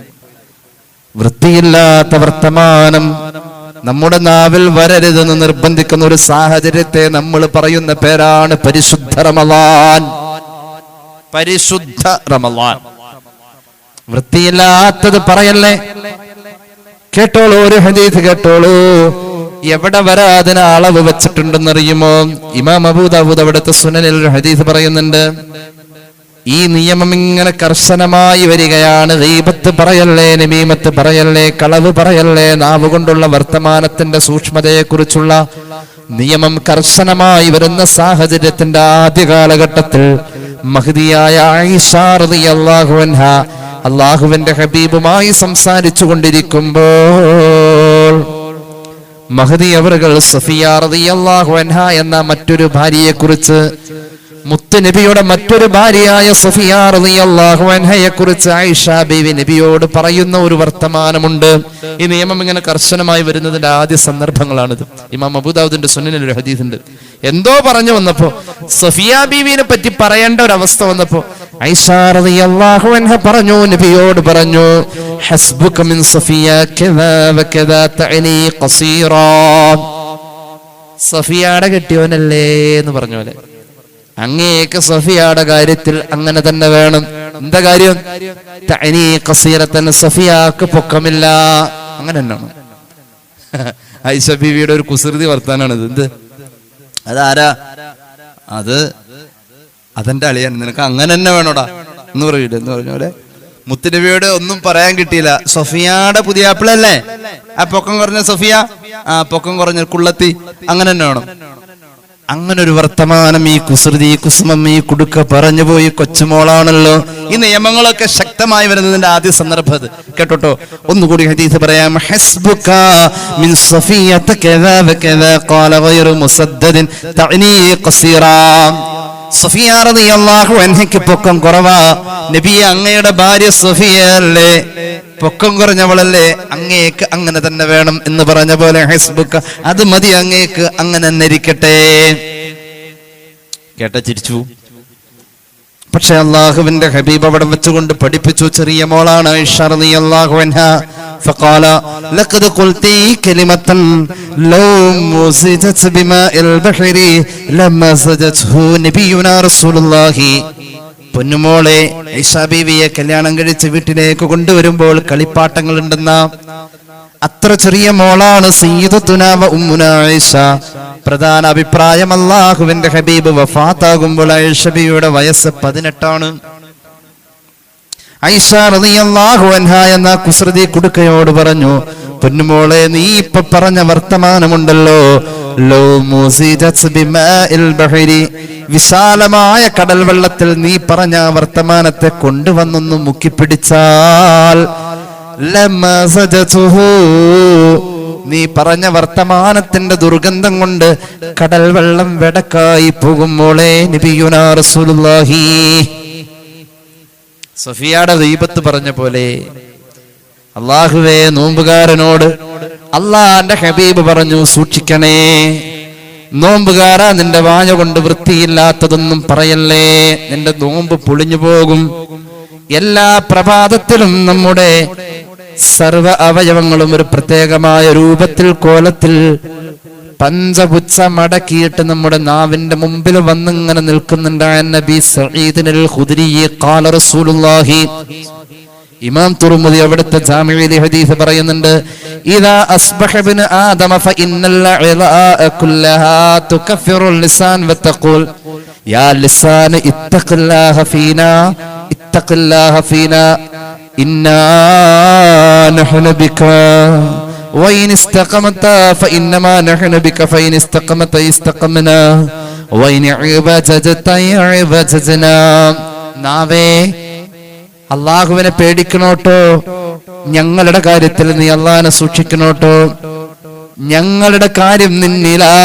വൃത്തിയില്ലാത്ത വർത്തമാനം നമ്മുടെ നാവിൽ വരരുതെന്ന് നിർബന്ധിക്കുന്ന ഒരു സാഹചര്യത്തെ നമ്മൾ പറയുന്ന പേരാണ് പരിശുദ്ധ റമളാൻ. പരിശുദ്ധ റമളാൻ. വൃത്തിയില്ലാത്തത് പറയല്ലേ. കേട്ടോളൂ, ഒരു ഹദീസ് കേട്ടോളൂ. എവിടെ വരെ അതിന് അളവ് വെച്ചിട്ടുണ്ടെന്നറിയുമോ? ഇമാം അബൂ ദാവൂദ് അവിടുത്തെ സുനനിൽ ഒരു ഹദീസ് പറയുന്നുണ്ട്. ഈ നിയമം ഇങ്ങനെ കർശനമായി വരികയാണ്. ഗീബത്ത് പറയല്ലേ, നമീമത്ത് പറയല്ലേ, കളവ് പറയല്ലേ. നാവ് കൊണ്ടുള്ള വർത്തമാനത്തിന്റെ സൂക്ഷ്മതയെക്കുറിച്ചുള്ള നിയമം കർശനമായി വരുന്ന സാഹചര്യത്തിന്റെ ആദ്യ കാലഘട്ടത്തിൽ മഹ്ദിയായ ആയിഷ റളിയല്ലാഹു അൻഹ അല്ലാഹുവിന്റെ ഹബീബുമായി സംസാരിച്ചു കൊണ്ടിരിക്കുമ്പോൾ മഹ്ദി അവറുകൾ സഫിയ റളിയല്ലാഹു അൻഹ എന്ന മറ്റൊരു ഭാര്യയെ കുറിച്ച് മുത്തുനബിയുടെ മറ്റൊരു ഭാര്യയായ സഫിയ റളിയല്ലാഹു അൻഹയെ കുറിച്ച് ആയിഷ ബീവി നബിയോട് പറയുന്ന ഒരു വർത്തമാനമുണ്ട്. ഈ നിയമം ഇങ്ങനെ കർശനമായി വരുന്നതിന്റെ ആദ്യ സന്ദർഭങ്ങളാണിത്. ഇമാം അബൂദാവൂദിന്റെ സുനനിൽ ഒരു ഹദീസ് ഉണ്ട്. എന്തോ പറഞ്ഞു വന്നപ്പോ, സഫിയ ബീവിനെ പറ്റി പറയേണ്ട ഒരു അവസ്ഥ വന്നപ്പോ ആയിഷ റളിയല്ലാഹു അൻഹ പറഞ്ഞു, നബിയോട് പറഞ്ഞു, ഹസ്ബുക മിൻ സഫിയ കദാ വകദാ തഅനി ഖസീറാ. സഫിയയുടെ കെട്ടിയോനല്ലേ എന്ന് പറഞ്ഞ പോലെ അങ്ങേക്ക് സഫിയയുടെ കാര്യത്തിൽ അങ്ങനെ തന്നെ വേണം. എന്താ കാര്യം? തഅനി ഖസീറത്തൻ, സഫിയക്ക് പൊക്കമില്ല. അങ്ങനെ തന്നെയാണ്. ആയിഷ ബീവിയുടെ ഒരു കുസൃതി വർത്താനാണിത്. എന്ത്? അതാരാ? അതെന്റെ അളിയൻ, നിനക്ക് അങ്ങനെ തന്നെ വേണോടാ എന്ന് പറയൂല എന്ന് പറഞ്ഞ പോലെ മുത്തുനബിയോട് ഒന്നും പറയാൻ കിട്ടിയില്ല. സഫിയയുടെ പുതിയാപ്പിളല്ലേ ആ പൊക്കം കുറഞ്ഞ സഫിയ, ആ പൊക്കം കുറഞ്ഞ കുള്ളത്തി, അങ്ങനെ തന്നെ വേണം. അങ്ങനെ ഒരു വർത്തമാനം ഈ കുസൃതി കുസുമം ഈ കുടുക്ക പറഞ്ഞു പോയി. കൊച്ചുമോളാണല്ലോ. ഈ നിയമങ്ങളൊക്കെ ശക്തമായി വരുന്നതിന്റെ ആദ്യ സന്ദർഭം കേട്ടോട്ടോ. ഒന്നുകൂടി ഹദീസ് പറയാം. ഹസ്ബുക മിൻ സഫിയത കദാ വകദാ ഖാല ഗൈറു മുസദ്ദദിൻ തഅനി ഖസീറാ. സഫിയ റളിയല്ലാഹു അൻഹയ്ക്ക് പൊക്കം കുറവാ. നബിയെ, അങ്ങയുടെ ഭാര്യ സഫിയല്ലേ, പൊക്കം കുറഞ്ഞവളല്ലേ, അങ്ങേക്ക് അങ്ങനെ തന്നെ വേണം എന്ന് പറഞ്ഞ പോലെ ഹസ്ബുക, അത് മതി അങ്ങേക്ക്, അങ്ങനെ തന്നെ ഇരിക്കട്ടെ. കേട്ട ചിരിച്ചു. പക്ഷെ അള്ളാഹുവിന്റെ ഹബീബ് അവിടെ വെച്ചുകൊണ്ട് പഠിപ്പിച്ചു. ചെറിയ മോളാണ് ആയിഷ റളിയല്ലാഹു അൻഹ. فقال لقد قلت كلمة لو مزجت بماء البحر لما زجته نبينا رسول الله. പൊന്നുമോളെ, ആയിഷ ബീവിയെ കല്യാണം കഴിച്ച് വീട്ടിലേക്ക് കൊണ്ടുവരുമ്പോൾ കളിപ്പാട്ടങ്ങൾ ഉണ്ടെന്ന അത്ര ചെറിയ മോളാണ് സയ്യിദത്തുനാ വ ഉമ്മുനാ ആയിഷ. പ്രധാന അഭിപ്രായം, അല്ലാഹുവിന്റെ ഹബീബ് വഫാത്താകുമ്പോൾ ആയിഷ ബീവിയുടെ വയസ്സ് 18 ആണ്. ആയിഷ റളിയല്ലാഹു അൻഹ എന്ന കുസൃതി കുടുക്കയോട് പറഞ്ഞു, പൊന്നുമോളെ, നീ ഇപ്പൊ പറഞ്ഞ വർത്തമാനമുണ്ടല്ലോ, ലൗ മുസിജത് ബിമാഇൽ ബഹരി, വിശാലമായ കടൽ വെള്ളത്തിൽ നീ പറഞ്ഞ വർത്തമാനത്തെ കൊണ്ടുവന്നൊന്ന് മുക്കിപ്പിടിച്ചാൽ, ലമസജതുഹു, നീ പറഞ്ഞ വർത്തമാനത്തിന്റെ ദുർഗന്ധം കൊണ്ട് കടൽ വെള്ളം വെടക്കായി പോകും മോളെ നബിയുനാ റസൂലുള്ളാഹി. സഫിയയുടെ ഗീബത്ത് പറഞ്ഞ പോലെ അല്ലാഹുവേ, നോമ്പുകാരനോട് അല്ലാഹുവിന്റെ ഹബീബ് പറഞ്ഞു, സൂക്ഷിക്കണേ, നോമ്പുകാരാ, നിന്റെ വായ കൊണ്ട് വൃത്തിയില്ലാത്തതൊന്നും പറയല്ലേ, നിന്റെ നോമ്പ് പൊളിഞ്ഞു പോകും. എല്ലാ പ്രഭാതത്തിലും നമ്മുടെ സർവ അവയവങ്ങളും ഒരു പ്രത്യേകമായ രൂപത്തിൽ കോലത്തിൽ പഞ്ചപുച്ഛ മടക്കിയിട്ട് നമ്മുടെ നാവിന്റെ മുമ്പിൽ വന്നിങ്ങനെ നിൽക്കുന്നുണ്ട്. നബി സഈദിൽ ഖുദ്രി ഖാല റസൂലുള്ളാഹി. ഇമാം തുർമുദി അവിടുത്തെ ജാമിഇൽ ഹദീസ് പറയുന്നുണ്ട്, ഇദാ അസ്ബഹ ഇബ്നു ആദമ ഫഇന്നൽ ഇളാഅ കുല്ലഹാ തുകഫിറുൽ ലിസാൻ വതഖൂൽ യാ ലിസാൻ ഇത്തഖില്ലാഹ ഫീനാ ഇത്തഖില്ലാഹ ഫീനാ ഇന്നാ നഹ്നു ബിക وإن استقمت فإنما نحن بك فإن استقمت استقمنا وإن عوججت عوججنا. നാവേ, അള്ളാഹുവിനെ പേടിക്കണോട്ടോ, ഞങ്ങളുടെ കാര്യത്തിൽ നീ അള്ളാഹിനെ സൂക്ഷിക്കണോട്ടോ, ഞങ്ങളുടെ കാര്യം നിന്നിലാ,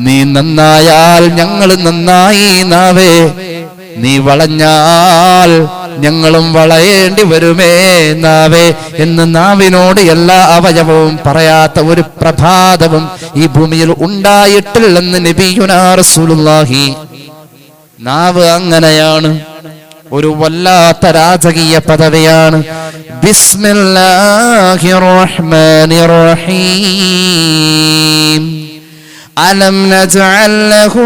നീ നന്നായാൽ ഞങ്ങൾ നന്നായി. നാവേ, നീ വളഞ്ഞാൽ ഞങ്ങളും വളയേണ്ടി വരുമേ നാവേ എന്ന് നാവിനോട് എല്ലാ അവയവവും പറയാത്ത ഒരു പ്രഭാതവും ഈ ഭൂമിയിൽ ഉണ്ടായിട്ടില്ലെന്ന് നബിയുനാ റസൂലുള്ളാഹി. നാവ് അങ്ങനെയാണ്, ഒരു വല്ലാത്ത രാജകീയ പദവിയാണ്. ബിസ്മില്ലാഹിർ റഹ്മാനിർ റഹീം. അലം നജ്അൽ ലഹു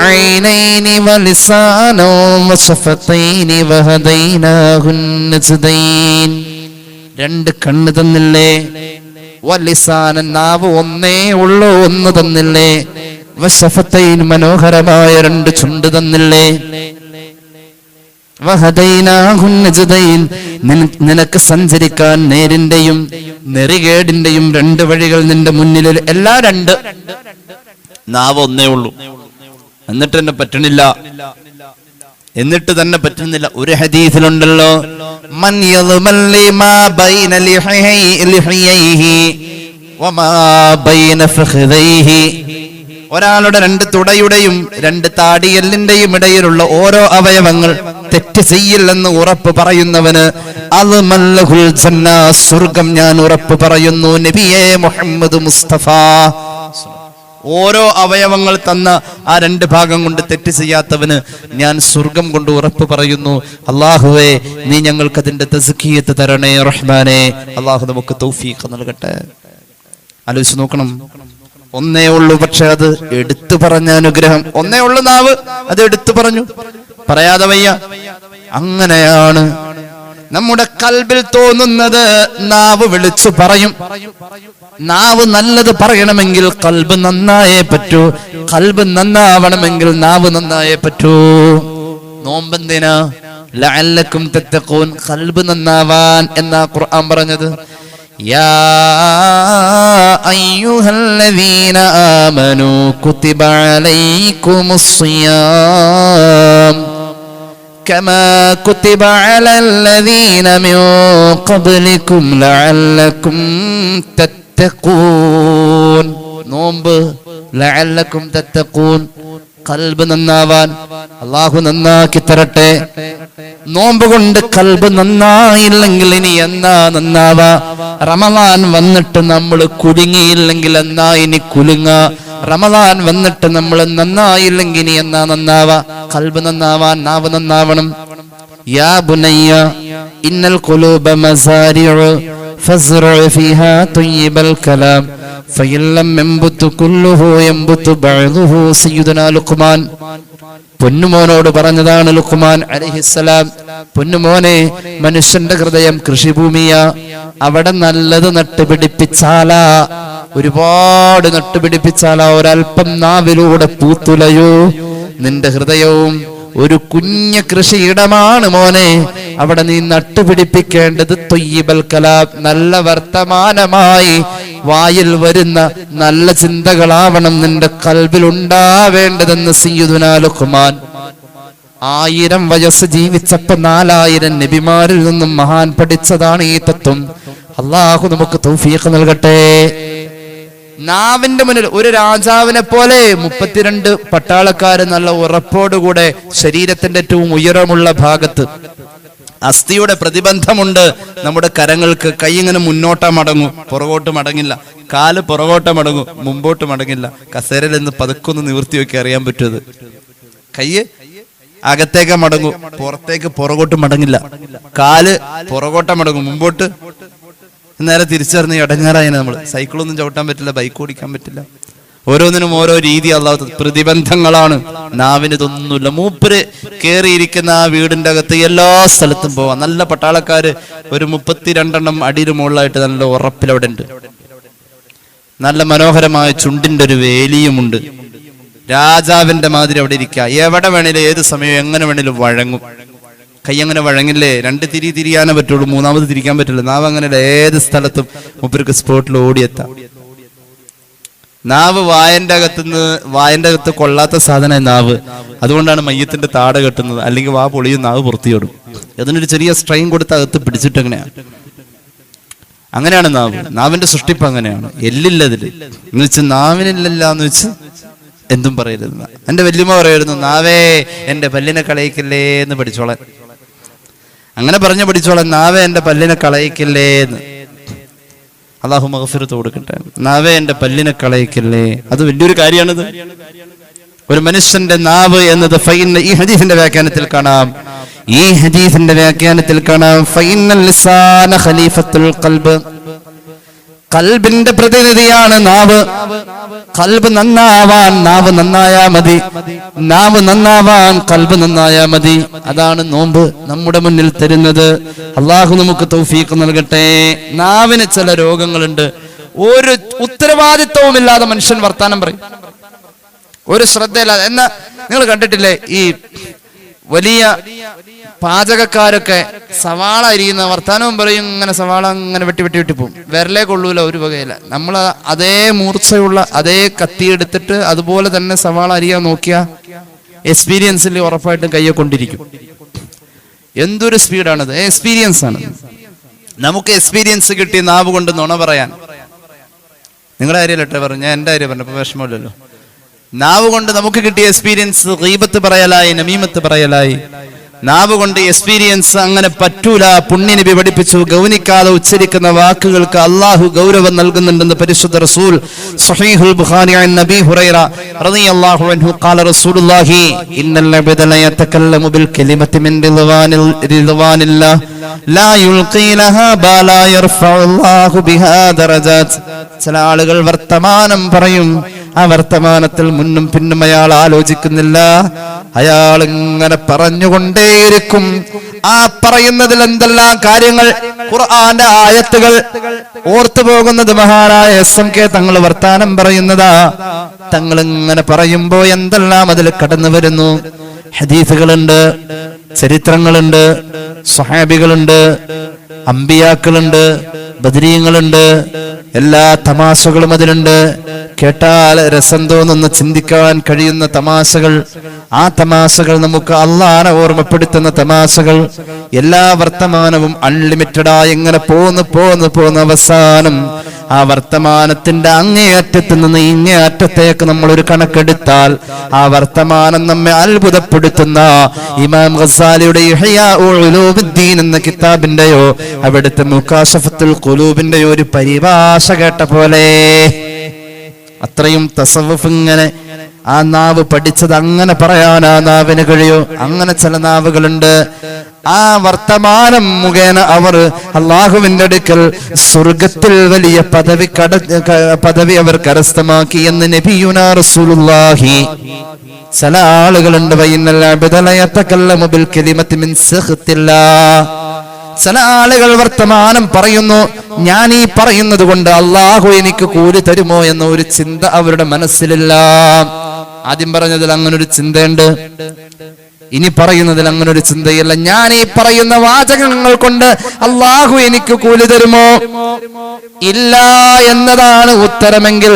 ഐനൈനി വലിസാനോ വശഫതൈനി വഹദൈനാഹുൻ നജ്ദൈൻ. രണ്ട് കണ്ണ് തന്നില്ലേ, വലിസാനൻ, നാവ് ഒന്നേ ഉള്ളൂ, ഒന്ന് തന്നില്ലേ, വശഫതൈൻ, മനോഹരമായ രണ്ട് ചുണ്ട് തന്നില്ലേ, വഹദൈനാഹുൻ നജ്ദൈൻ, നിനക്ക് സഞ്ചരിക്കാൻ നേരിന്റെയും നെറികേടിന്റെയും രണ്ട് വഴികൾ നിന്റെ മുന്നിൽ. എല്ലാ രണ്ട്, നാവ് ഒന്നേ ഉള്ളൂ, എന്നിട്ട് തന്നെ പറ്റണില്ല, എന്നിട്ട് തന്നെ പറ്റുന്നില്ല. ഒരു ഹദീസിലുണ്ടല്ലോ, മൻ യദ്മല്ലി മാ ബൈന ലിഹയൈഹി വമാ ബൈന ഫഖദൈഹി. ഒരാളുടെ 2 തുടയുടെയും 2 താടിയെല്ലിന്റെയും ഇടയിലുള്ള ഓരോ അവയവങ്ങൾ തെറ്റ് ചെയ്യില്ലെന്ന് ഉറപ്പ് പറയുന്നവന് അത് മല്ലഹുൽ ജന്ന, സ്വർഗം ഞാൻ ഉറപ്പ് പറയുന്നു നബിയേ മുഹമ്മദ് മുസ്തഫ. ഓരോ അവയവങ്ങൾ തന്ന ആ 2 ഭാഗം കൊണ്ട് തെറ്റ് ചെയ്യാത്തവന് ഞാൻ സ്വർഗം കൊണ്ട് ഉറപ്പ് പറയുന്നു. അല്ലാഹുവേ, നീ ഞങ്ങൾക്ക് അതിന്റെ തസ്കിയത്ത് തരണേ റഹ്മാനേ. അല്ലാഹു നമുക്ക് തൗഫീഖ് നൽകട്ടെ. ആലോചിച്ച് നോക്കണം, ഒന്നേ ഉള്ളൂ, പക്ഷെ അത് എടുത്തു പറഞ്ഞ അനുഗ്രഹം. ഒന്നേ ഉള്ളു നാവ്, അത് എടുത്തു പറഞ്ഞു, പറയാതെ വയ്യ. അങ്ങനെയാണ് നമ്മുടെ കൽബിൽ തോന്നുന്നത് നാവ് വിളിച്ചു പറയും. നാവ് നല്ലത് പറയണമെങ്കിൽ കൽബ് നന്നായേ പറ്റൂ. കൽബ് നന്നാവണമെങ്കിൽ നാവ് നന്നായേ പറ്റൂ. നോമ്പെന്തിനാ? ലഅല്ലക്കും തത്തഖൂൻ, കൽബ് നന്നാവാൻ എന്നാ ഖുർആൻ പറഞ്ഞത്. യാ അയ്യുഹല്ലദീന ആമനൂ കുതിബ അലൈക്കുമുസ് സിയാം كما كتب على الذين من قبلكم لعلكم تتقون. നോമ്പ് ലഅല്ലക്കും തത്തഖൂൻ, കൽബ് നന്നാവാൻ അല്ലാഹു നന്നാക്കി തരട്ടെ. നോമ്പ് കൊണ്ട് കൽബ് നന്നായില്ലെങ്കിൽ ഇനി എന്നാ നന്നാവാ? റമളാൻ വന്നിട്ട് നമ്മൾ കുലുങ്ങിയില്ലെങ്കിൽ എന്നാ ഇനി കുലുങ്ങ? റമളാൻ വന്നിട്ട് നമ്മൾ നന്നായില്ലെങ്കിൽ ഇനി എന്നാ നന്നാവാ? കൽബ് നന്നാവാൻ നാവ് നന്നാവണം. യാ ബുനയ്യ ഇന്നൽ ഖുലൂബ മസാരിഉ ഫസ്റഉ ഫീഹാ തയ്യിബൽ കലാം ഫയല്ലം യംബുതു കുല്ലുഹു യംബുതു ബഅദുഹു. സയ്യിദുനാ ലുഖ്മാൻ പൊന്നുമോനോട് പറഞ്ഞതാണ് ലുഖ്മാൻ അലൈഹിസ്സലാം. പൊന്നുമോനെ, മനുഷ്യന്റെ ഹൃദയം കൃഷിഭൂമിയാ. അവിടെ നല്ലത് നട്ടുപിടിപ്പിച്ചാലാ, ഒരുപാട് നട്ടുപിടിപ്പിച്ചാലാ ഒരൽപ്പം നാവിലൂടെ പൂത്തുലയോ. നിന്റെ ഹൃദയവും ഒരു കുഞ്ഞ കൃഷിയിടമാണ് മോനെ. അവിടെ നീ നട്ടുപിടിപ്പിക്കേണ്ടത് ത്വയ്യിബൽ കലാം, നല്ല വർത്തമാനമായി വായിൽ വരുന്ന നല്ല ചിന്തകളാവണം നിന്റെ കൽബിൽ ഉണ്ടാവേണ്ടതെന്ന് സയ്യിദുനാ ലുഖ്മാൻ. 1000 വയസ്സ് ജീവിച്ചപ്പോ 4000 നബിമാരിൽ നിന്നും മഹാൻ പഠിച്ചതാണ് ഈ തത്വം. അല്ലാഹു നമുക്ക് തൗഫീഖ് നൽകട്ടെ. നാവിന്റെ മുന്നിൽ ഒരു രാജാവിനെ പോലെ 32 പട്ടാളക്കാര് നല്ല ഉറപ്പോടുകൂടെ ശരീരത്തിന്റെ ഏറ്റവും ഉയരമുള്ള ഭാഗത്ത് അസ്ഥിയുടെ പ്രതിബന്ധമുണ്ട്. നമ്മുടെ കരങ്ങൾക്ക് കൈ ഇങ്ങനെ മുന്നോട്ട് മടങ്ങും, പുറകോട്ട് മടങ്ങില്ല. കാല് പുറകോട്ട് മടങ്ങും, മുമ്പോട്ട് മടങ്ങില്ല. കസേരയിൽ നിന്ന് പതുക്കൊന്ന് നിവൃത്തി വെക്കി അറിയാൻ പറ്റുന്നത്. കൈ അകത്തേക്ക് മടങ്ങും, പുറത്തേക്ക് പുറകോട്ട് മടങ്ങില്ല. കാല് പുറകോട്ട് മടങ്ങും, മുമ്പോട്ട് നേരെ തിരിച്ചറിഞ്ഞ് ഇടങ്ങാറായി. നമ്മൾ സൈക്കിളൊന്നും ചവിട്ടാൻ പറ്റില്ല, ബൈക്ക് ഓടിക്കാൻ പറ്റില്ല. ഓരോന്നിനും ഓരോ രീതി അല്ലാത്ത പ്രതിബന്ധങ്ങളാണ്. നാവിന് ഇതൊന്നുമില്ല. മൂപ്പര് കേറിയിരിക്കുന്ന ആ വീടിന്റെ അകത്ത് എല്ലാ സ്ഥലത്തും പോവാം. നല്ല പട്ടാളക്കാര് ഒരു 32 അടിയിൽ മുകളിലായിട്ട് നല്ല ഉറപ്പിലവിടെ ഉണ്ട്. നല്ല മനോഹരമായ ചുണ്ടിന്റെ ഒരു വേലിയുമുണ്ട്. രാജാവിന്റെ മാതിരി അവിടെ ഇരിക്കുക. എവിടെ വേണേലും ഏത് സമയം എങ്ങനെ വേണേലും വഴങ്ങും. കൈ അങ്ങനെ വഴങ്ങില്ലേ, 2 തിരിയാനേ പറ്റുള്ളൂ, 3ാമത് തിരിക്കാൻ പറ്റില്ല. നാവ് അങ്ങനെ ഏത് സ്ഥലത്തും മൂപ്പർക്ക് സ്പോട്ടിൽ ഓടിയെത്താം. നാവ് വായന്റെ അകത്ത് കൊള്ളാത്ത സാധനം നാവ്. അതുകൊണ്ടാണ് മയ്യത്തിന്റെ താട കെട്ടുന്നത്. അല്ലെങ്കിൽ വാ പൊളിയും, നാവ് പുറത്തിയോടും. അതിനൊരു ചെറിയ സ്ട്രെയിൻ കൊടുത്ത് അകത്ത് പിടിച്ചിട്ട് അങ്ങനെയാണ് നാവ്. നാവിന്റെ സൃഷ്ടിപ്പ് അങ്ങനെയാണ്. എല്ലില്ലതില് എന്ന് വെച്ച് നാവിനില്ല എന്ന് വെച്ച് എന്തും പറയരുത്. എന്റെ വല്യമ്മ പറയായിരുന്നു, നാവേ എന്റെ പല്ലിനെ കളയിക്കില്ലേ എന്ന് പഠിച്ചോളാൻ. അങ്ങനെ പറഞ്ഞു പഠിച്ചോളാൻ, നാവേ എന്റെ പല്ലിനെ കളയിക്കില്ലേ എന്ന്. അല്ലാഹു മഗ്ഫിറത്ത് കൊടുക്കട്ടെ. നാവേ എന്റെ പല്ലിനെ കളയിക്കില്ലേ, അത് വലിയൊരു കാര്യമാണിത്. ഒരു മനുഷ്യന്റെ നാവ് എന്നത് ഈ ഹദീസിന്റെ വ്യാഖ്യാനത്തിൽ കാണാം. ഫൈനൽ ലിസാന ഖലീഫത്തുൽ ഖൽബ്, കൽബിന്റെ പ്രതിനിധിയാണ് നാവ്. കൽബ് നന്നാവാൻ നാവ് നന്നായാ മതി. നാവ് നന്നാവാൻ കൽബ് നന്നായാ മതി. അതാണ് നോമ്പ് നമ്മുടെ മുന്നിൽ തരുന്നത്. അള്ളാഹു നമുക്ക് തൗഫീഖ് നൽകട്ടെ. നാവിന് ചില രോഗങ്ങളുണ്ട്. ഒരു ഉത്തരവാദിത്വവുമില്ലാതെ മനുഷ്യൻ വർത്താനം പറയും, ഒരു ശ്രദ്ധയില്ലാതെ. എന്നാ നിങ്ങൾ കണ്ടിട്ടില്ലേ, ഈ വലിയ പാചകക്കാരൊക്കെ സവാള അരിയുന്ന വർത്താനവും പറയും. ഇങ്ങനെ സവാള അങ്ങനെ വെട്ടി പോകും. വിരലേ കൊള്ളൂല, ഒരു വകയില്ല. നമ്മൾ അതേ മൂർച്ചയുള്ള അതേ കത്തി എടുത്തിട്ട് അതുപോലെ തന്നെ സവാള അരിയാൻ നോക്കിയ എക്സ്പീരിയൻസിൽ ഉറപ്പായിട്ടും കയ്യെ കൊണ്ടിരിക്കും. എന്തൊരു സ്പീഡാണത്! എക്സ്പീരിയൻസ് ആണ്. നമുക്ക് എക്സ്പീരിയൻസ് കിട്ടി നാവ് കൊണ്ട് നുണ പറയാൻ. നിങ്ങളുടെ കാര്യമല്ലേ പറഞ്ഞു, ഞാൻ എൻ്റെ കാര്യം പറഞ്ഞപ്പോൾ വിഷമമില്ലല്ലോ. നാവ് കൊണ്ട് നമുക്ക് കിട്ടിയ എക്സ്പീരിയൻസ് ഗീബത്ത് പറയലായി, നമീമത്ത് പറയലായി. നാവ് കൊണ്ട് എക്സ്പീരിയൻസ് അങ്ങനെ പറ്റൂല. പുണ്യനബി പഠിപ്പിച്ചു, ഗൗനിക്കാതെ ഉച്ചരിക്കുന്ന വാക്കുകൾക്ക് അള്ളാഹു ഗൗരവം നൽകുന്നുണ്ടെന്ന് പരിശുദ്ധ റസൂൽ. സ്വഹീഹുൽ ബുഖാരി അൻ നബി ഹുറൈറ റളിയല്ലാഹു അൻഹു ഖാല റസൂലുള്ളാഹി ഇന്നൽ അബ്ദ ല യതകല്ലമു ബിൽ കലിമത്തി മിൻ റിദ്വാനില്ലാഹ് ലാ യുൽഖി ലഹാ ബാലാ യർഫഉല്ലാഹു ബിഹാ ദറജാത്ത്. ചില ആളുകൾ വർത്തമാനം പറയും, ആ വർത്തമാനത്തിൽ മുന്നും പിന്നും അയാൾ ആലോചിക്കുന്നില്ല, അയാൾ ഇങ്ങനെ പറഞ്ഞുകൊണ്ടേയിരിക്കും. ആ പറയുന്നതിൽ എന്തെല്ലാം കാര്യങ്ങൾ, ഖുർആന്റെ ആയത്തുകൾ ഓർത്തു പോകുന്നത് മഹാനായ SMK തങ്ങൾ വർത്താനം പറയുന്നതാ. തങ്ങൾ ഇങ്ങനെ പറയുമ്പോ എന്തെല്ലാം അതിൽ കടന്നു വരുന്നു. ഹദീസുകളുണ്ട്, ചരിത്രങ്ങളുണ്ട്, സ്വഹാബികളുണ്ട്, അമ്പിയാക്കളുണ്ട്, ബദരീങ്ങളുണ്ട്, എല്ലാ തമാശകളും അതിലുണ്ട്. കേട്ടാൽ രസം തോന്നുന്ന, ചിന്തിക്കാൻ കഴിയുന്ന തമാശകൾ. ആ തമാശകൾ നമുക്ക് അള്ളാഹനെ ഓർമ്മപ്പെടുത്തുന്ന തമാശകൾ. എല്ലാ വർത്തമാനവും അൺലിമിറ്റഡായി ഇങ്ങനെ പോന്ന് അവസാനം ആ വർത്തമാനത്തിന്റെ അങ്ങേയറ്റത്ത് നിന്ന് ഇങ്ങേ അറ്റത്തേക്ക് നമ്മൾ ഒരു കണക്കെടുത്താൽ ആ വർത്തമാനം നമ്മെ അത്ഭുതപ്പെടുത്തുന്ന ഇമാം ഗസാലിയുടെ ഇഹ്യാ ഉലൂമുദ്ദീൻ എന്ന കിതാബിന്റെയോ അവിടുത്തെ മുകാശഫത്തുൽ ഖുലൂബിന്റെയോ ഒരു പരിഭാഷ കേട്ട പോലെ അത്രയും തസവ്വുഫ് ഇങ്ങനെ ആ നാവ് പഠിച്ചത് അങ്ങനെ പറയാൻ ആ നാവിന് കഴിയൂ. അങ്ങനെ ചില നാവുകളുണ്ട്, ആ വർത്തമാനം മുഖേന അവർ അള്ളാഹുവിന്റെ അടുക്കൽ സ്വർഗത്തിൽ വലിയ പദവി അവർ കരസ്ഥമാക്കി എന്ന് നബിയുനാ റസൂലുള്ളാഹി. ചില ആളുകളുണ്ട്, വൈന്നൽ അബ്ദ ല യതകല്ലമു ബിൽ കലിമത്തി മിൻ സഖത്തില്ലാഹ്. ചില ആളുകൾ വർത്തമാനം പറയുന്നു, ഞാൻ ഈ പറയുന്നത് കൊണ്ട് അള്ളാഹു എനിക്ക് കൂലി തരുമോ എന്ന ഒരു ചിന്ത അവരുടെ മനസ്സിലില്ല. ആദ്യം പറഞ്ഞതിൽ അങ്ങനൊരു ചിന്തയുണ്ട്, ഇനി പറയുന്നതിൽ അങ്ങനൊരു ചിന്തയില്ല. ഞാൻ ഈ പറയുന്ന വാചകങ്ങൾ കൊണ്ട് അള്ളാഹു എനിക്ക് കൂലി തരുമോ? ഇല്ല എന്നതാണ് ഉത്തരമെങ്കിൽ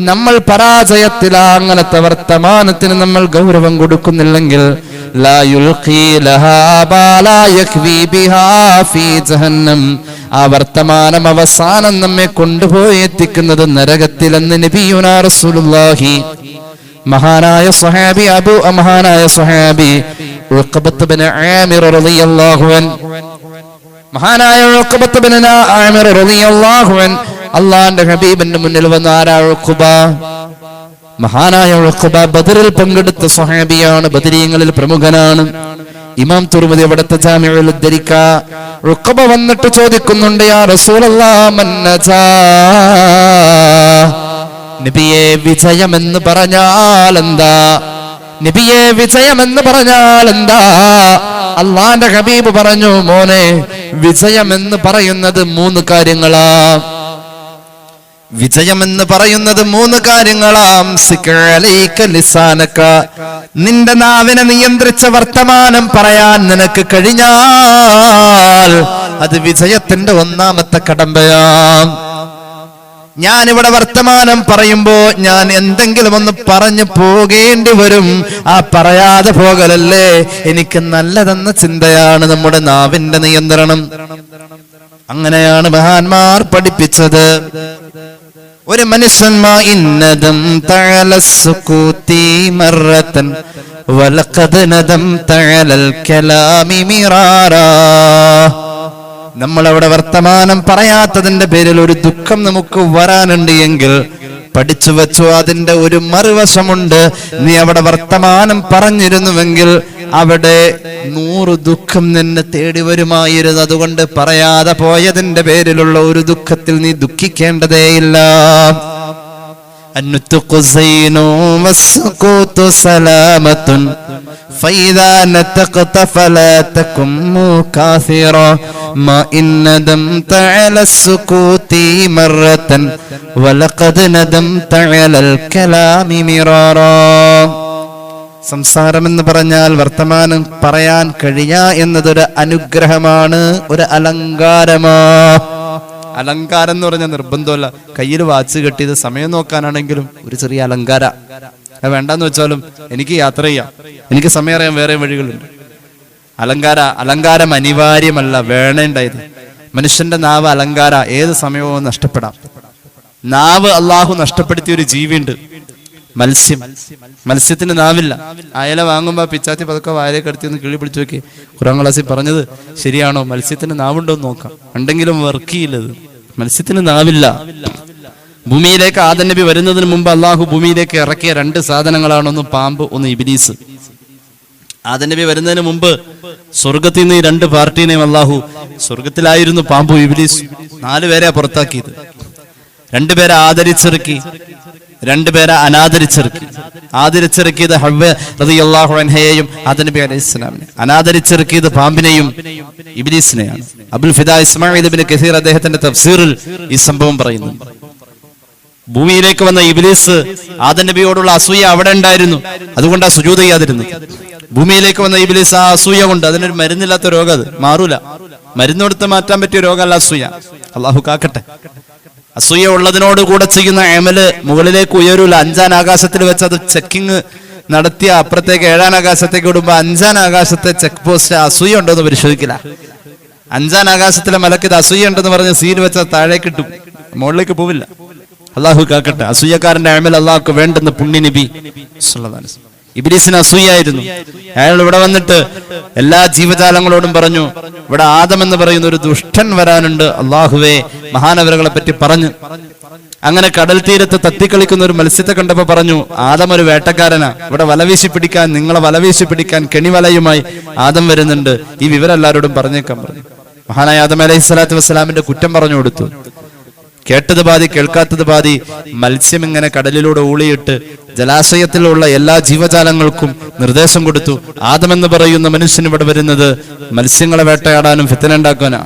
നമ്മൾ പരാജയത്തിലാ. അങ്ങനത്തെ വർത്തമാനത്തിന് നമ്മൾ ഗൗരവം കൊടുക്കുന്നില്ലെങ്കിൽ ലാ യുൽഖി ലഹാ ബാലാ യക്വി ബിഹാ ഫീ ജഹന്നം. ആ വർത്തമാനം അവസാനം നമ്മെ കൊണ്ടുപോയി എത്തിക്കുന്നത് നരകത്തിലെന്ന് നബിയുനാ റസൂലുള്ളാഹി. മഹാനായ സ്വഹാബി ഉഖബത്ത് ബിൻ ആമിർ റളിയല്ലാഹു അൻഹു, മഹാനായ ഉഖബത്ത് ബിൻ ആമിർ റളിയല്ലാഹു അൻഹു അല്ലാഹുവിന്റെ ഹബീബിന്റെ മുന്നിൽ വന്ന ആരാ? ഉഖബ. മഹാനായ ഉഖബ ബദറിൽ പങ്കെടുത്ത സ്വഹാബിയാണ്, ബദരീങ്ങളിൽ പ്രമുഖനാണ്. ഇമാം തുർമുദി അവിടുത്തെ ജാമിഉൽ ഉദ്ധരിക്ക. ഉഖബ വന്നിട്ട് ചോദിക്കുന്നുണ്ട്, യാ റസൂലല്ലാഹ് മൻ നജാ, നബിയെ വിജയമെന്ന് പറഞ്ഞാൽ എന്താ? നബിയെ വിജയമെന്ന് പറഞ്ഞാൽ എന്താ? അള്ളാന്റെ ഹബീബ് പറഞ്ഞു, മോനെ വിജയമെന്ന് പറയുന്നത് 3 കാര്യങ്ങളാ. വിജയമെന്ന് പറയുന്നത് 3 കാര്യങ്ങളാം. നിന്റെ നാവിനെ നിയന്ത്രിച്ച വർത്തമാനം പറയാൻ നിനക്ക് കഴിഞ്ഞാൽ അത് വിജയത്തിന്റെ 1ാമത്തെ കടമ്പയാം. ഞാനിവിടെ വർത്തമാനം പറയുമ്പോ ഞാൻ എന്തെങ്കിലും ഒന്ന് പറഞ്ഞു പോകേണ്ടി വരും. ആ പറയാതെ പോകലല്ലേ എനിക്ക് നല്ലതെന്ന ചിന്തയാണ് നമ്മുടെ നാവിന്റെ നിയന്ത്രണം. അങ്ങനെയാണ് മഹാന്മാർ പഠിപ്പിച്ചത്. ഒരു മനുഷ്യൻ ഇന്നദം തഅലസ്സുകൂതി മറതൻ വലഖദ് നദം തഅലൽ കലാമി മിറാറാ. നമ്മളവിടെ വർത്തമാനം പറയാത്തതിന്റെ പേരിൽ ഒരു ദുഃഖം നമുക്ക് വരാനുണ്ട് എങ്കിൽ പഠിച്ചു വെച്ചു, അതിന്റെ ഒരു മറുവശമുണ്ട്. നീ അവിടെ വർത്തമാനം പറഞ്ഞിരുന്നുവെങ്കിൽ അവിടെ 100 ദുഃഖം നിന്നെ തേടി വരുമായിരുന്നു. അതുകൊണ്ട് പറയാതെ പോയതിന്റെ പേരിലുള്ള ഒരു ദുഃഖത്തിൽ നീ ദുഃഖിക്കേണ്ടതേയില്ല. അന്നുതുഖു സൈനു വസ്സുകൂതു സലാമത്തുൻ ഫൈദാ നതഖത ഫലാ തകും മുകാസിറ മാ ഇന്നദം തഅലസ്സുകൂതി മറതൻ വലഖദ് നദം തഅലൽ കലാമി മിറാറാ. സംസാരം എന്ന് പറഞ്ഞാൽ വർത്തമാനം പറയാൻ കഴിയാ എന്നതൊരു അനുഗ്രഹമാണ്, ഒരു അലങ്കാരമാ. അലങ്കാരം എന്ന് പറഞ്ഞാൽ നിർബന്ധമല്ല. കയ്യിൽ വാച്ച് കെട്ടിയത് സമയം നോക്കാനാണെങ്കിലും ഒരു ചെറിയ അലങ്കാര. വേണ്ടെന്ന് വെച്ചാലും എനിക്ക് യാത്ര ചെയ്യാം, എനിക്ക് സമയം അറിയാൻ വേറെ വഴികളുണ്ട്. അലങ്കാരം അനിവാര്യമല്ല, വേണേണ്ടായത്. മനുഷ്യന്റെ നാവ് അലങ്കാര, ഏത് സമയവും നഷ്ടപ്പെടാം. നാവ് അള്ളാഹു നഷ്ടപ്പെടുത്തിയ ഒരു ജീവിയുണ്ട്. മത്സ്യത്തിന് നാവില്ല. അയല വാങ്ങുമ്പോ പിച്ചാത്തി പതുക്കെ വായലേക്ക് അടുത്ത് നിന്ന് കിളി പിടിച്ചു നോക്കി. ഖുർആൻ ക്ലാസ്സിൽ പറഞ്ഞത് ശരിയാണോ? മത്സ്യത്തിന് നാവുണ്ടോ എന്ന് നോക്കാം. ഉണ്ടെങ്കിലും വർക്ക് ചെയ്യില്ലത്. മത്സ്യത്തിന് നാവില്ല. ഭൂമിയിലേക്ക് ആദം നബി വരുന്നതിന് മുമ്പ് അള്ളാഹു ഭൂമിയിലേക്ക് ഇറക്കിയ 2 സാധനങ്ങളാണ്, ഒന്ന് പാമ്പ്, ഒന്ന് ഇബ്ലീസ്. ആദം നബി വരുന്നതിന് മുമ്പ് സ്വർഗത്തിൽ നിന്ന് ഈ 2 പാർട്ടീനെയും അള്ളാഹു, സ്വർഗത്തിലായിരുന്നു പാമ്പും ഇബ്ലീസ്, 4 പേരെ പുറത്താക്കിയത്. 2 പേരെ ആദരിച്ചിറക്കി, 2 പേരെ അനാദരിച്ചിറക്കി. ആദരിച്ചിറക്കിയത് ഹവ്വ റളിയല്ലാഹു അൻഹയെയും ആദം നബി അലൈഹിസ്സലാമിനെ, അനാദരിച്ചിറക്കിയത് പാമ്പിനെയും ഇബ്ലീസിനെയാണ്. അബുൽ ഫിദാ ഇസ്മാഈൽ ഇബ്നു കസീർ അദ്ദേഹത്തിന്റെ തഫ്സീറിൽ ഈ സംഭവം പറയുന്നു. ഭൂമിയിലേക്ക് വന്ന ഇബ്ലീസ് ആദം നബിയോടുള്ള അസൂയ അവിടെ ഉണ്ടായിരുന്നു, അതുകൊണ്ടാ സുജൂദ് ചെയ്യാതിരുന്നത്. ഭൂമിയിലേക്ക് വന്ന ഇബ്ലീസ് ആ അസൂയ കൊണ്ട്, അതിനൊരു മരുന്നില്ലാത്ത രോഗം, അത് മാറൂല. മരുന്ന് കൊടുത്ത് മാറ്റാൻ പറ്റിയ രോഗമല്ല അസൂയ. അള്ളാഹു കാക്കട്ടെ. അസൂയ ഉള്ളതിനോട് കൂടെ ചെയ്യുന്ന അമല് മുകളിലേക്ക് ഉയരൂല. 5ാം ആകാശത്തിൽ വെച്ച് അത് ചെക്കിങ് നടത്തിയ അപ്പുറത്തേക്ക് 7ാം ആകാശത്തേക്ക് വിടുമ്പോ 5ാം ആകാശത്തെ ചെക്ക് പോസ്റ്റ് അസൂയ ഉണ്ടോ എന്ന് പരിശോധിക്കില്ല. 5ാം ആകാശത്തിലെ മലക്കിത് അസൂയ ഉണ്ടെന്ന് പറഞ്ഞ് സീൽ വെച്ചാൽ താഴേക്ക് ഇട്ടും, മുകളിലേക്ക് പോവില്ല. അള്ളാഹു കാക്കട്ടെ. അസൂയക്കാരന്റെ അമൽ അള്ളാഹുക്ക് വേണ്ടെന്ന് പുണ്യ നബി സല്ലല്ലാഹു അലൈഹി വസല്ലം. ഇബ്ലീസിന് അസൂയായിരുന്നു. അയാൾ ഇവിടെ വന്നിട്ട് എല്ലാ ജീവജാലങ്ങളോടും പറഞ്ഞു, ഇവിടെ ആദം എന്ന് പറയുന്ന ഒരു ദുഷ്ടൻ വരാനുണ്ട്, അള്ളാഹുവേ, മഹാനവറുകളെ പറ്റി പറഞ്ഞു. അങ്ങനെ കടൽ തീരത്ത് തത്തിക്കളിക്കുന്ന ഒരു മത്സ്യത്തെ കണ്ടപ്പോ പറഞ്ഞു, ആദം ഒരു വേട്ടക്കാരനാ, ഇവിടെ വലവീശി പിടിക്കാൻ, നിങ്ങളെ വലവീശി പിടിക്കാൻ കെണിവലയുമായി ആദം വരുന്നുണ്ട്, ഈ വിവരം എല്ലാവരോടും പറഞ്ഞേക്കാൻ പറഞ്ഞു. മഹാനായ ആദം അലൈഹിസ്സലാത്തു വസ്സലാമിന്റെ കുറ്റം പറഞ്ഞു കൊടുത്തു. കേട്ടത് പാതി കേൾക്കാത്തത് പാതി. മത്സ്യം ഇങ്ങനെ കടലിലൂടെ ഊളിയിട്ട് ജലാശയത്തിലുള്ള എല്ലാ ജീവജാലങ്ങൾക്കും നിർദ്ദേശം കൊടുത്തു, ആദം എന്ന് പറയുന്ന മനുഷ്യൻ ഇവിടെ വരുന്നത് മത്സ്യങ്ങളെ വേട്ടയാടാനും ഫിത്ന ഉണ്ടാക്കാനാ.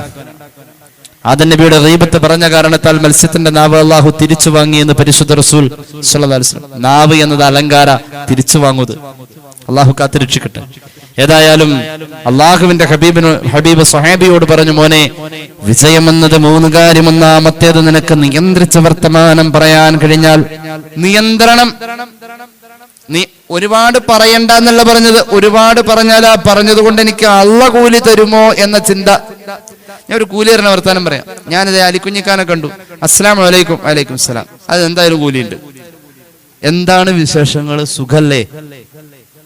ആദം നബിയുടെ ഗീബത്ത് പറഞ്ഞ കാരണത്താൽ മത്സ്യത്തിന്റെ നാവ് അള്ളാഹു തിരിച്ചു വാങ്ങി എന്ന് പരിശുദ്ധ റസൂൽ സല്ലല്ലാഹു അലൈഹി വസല്ലം. നാവ് എന്നത് അലങ്കാര, തിരിച്ചു വാങ്ങുന്നത്. അള്ളാഹു കാത്തിരക്ഷിക്കട്ടെ. ഏതായാലും അള്ളാഹുവിന്റെ ഹബീബ് സ്വഹാബിയോട് പറഞ്ഞു, മോനെ, വിജയം എന്നത് 3 കാര്യം. ഒന്നാമത്തേത്, നിനക്ക് നിയന്ത്രിച്ച വർത്തമാനം പറയാൻ കഴിഞ്ഞാൽ. നിയന്ത്രണം, നീ ഒരുപാട് പറയണ്ട എന്നല്ല പറഞ്ഞത്. ഒരുപാട് പറഞ്ഞാൽ ആ പറഞ്ഞത് കൊണ്ട് എനിക്ക് അള്ള കൂലി തരുമോ എന്ന ചിന്ത. ഞാൻ ഒരു കൂലി തരുന്ന വർത്താനം പറയാം. ഞാനിത് അലിക്കുഞ്ഞിക്കാനെ കണ്ടു, അസ്സലാമു അലൈക്കും. വലൈക്കും സലാം. അത് എന്തായാലും കൂലിയുണ്ട്. എന്താണ് വിശേഷങ്ങൾ, സുഖല്ലേ?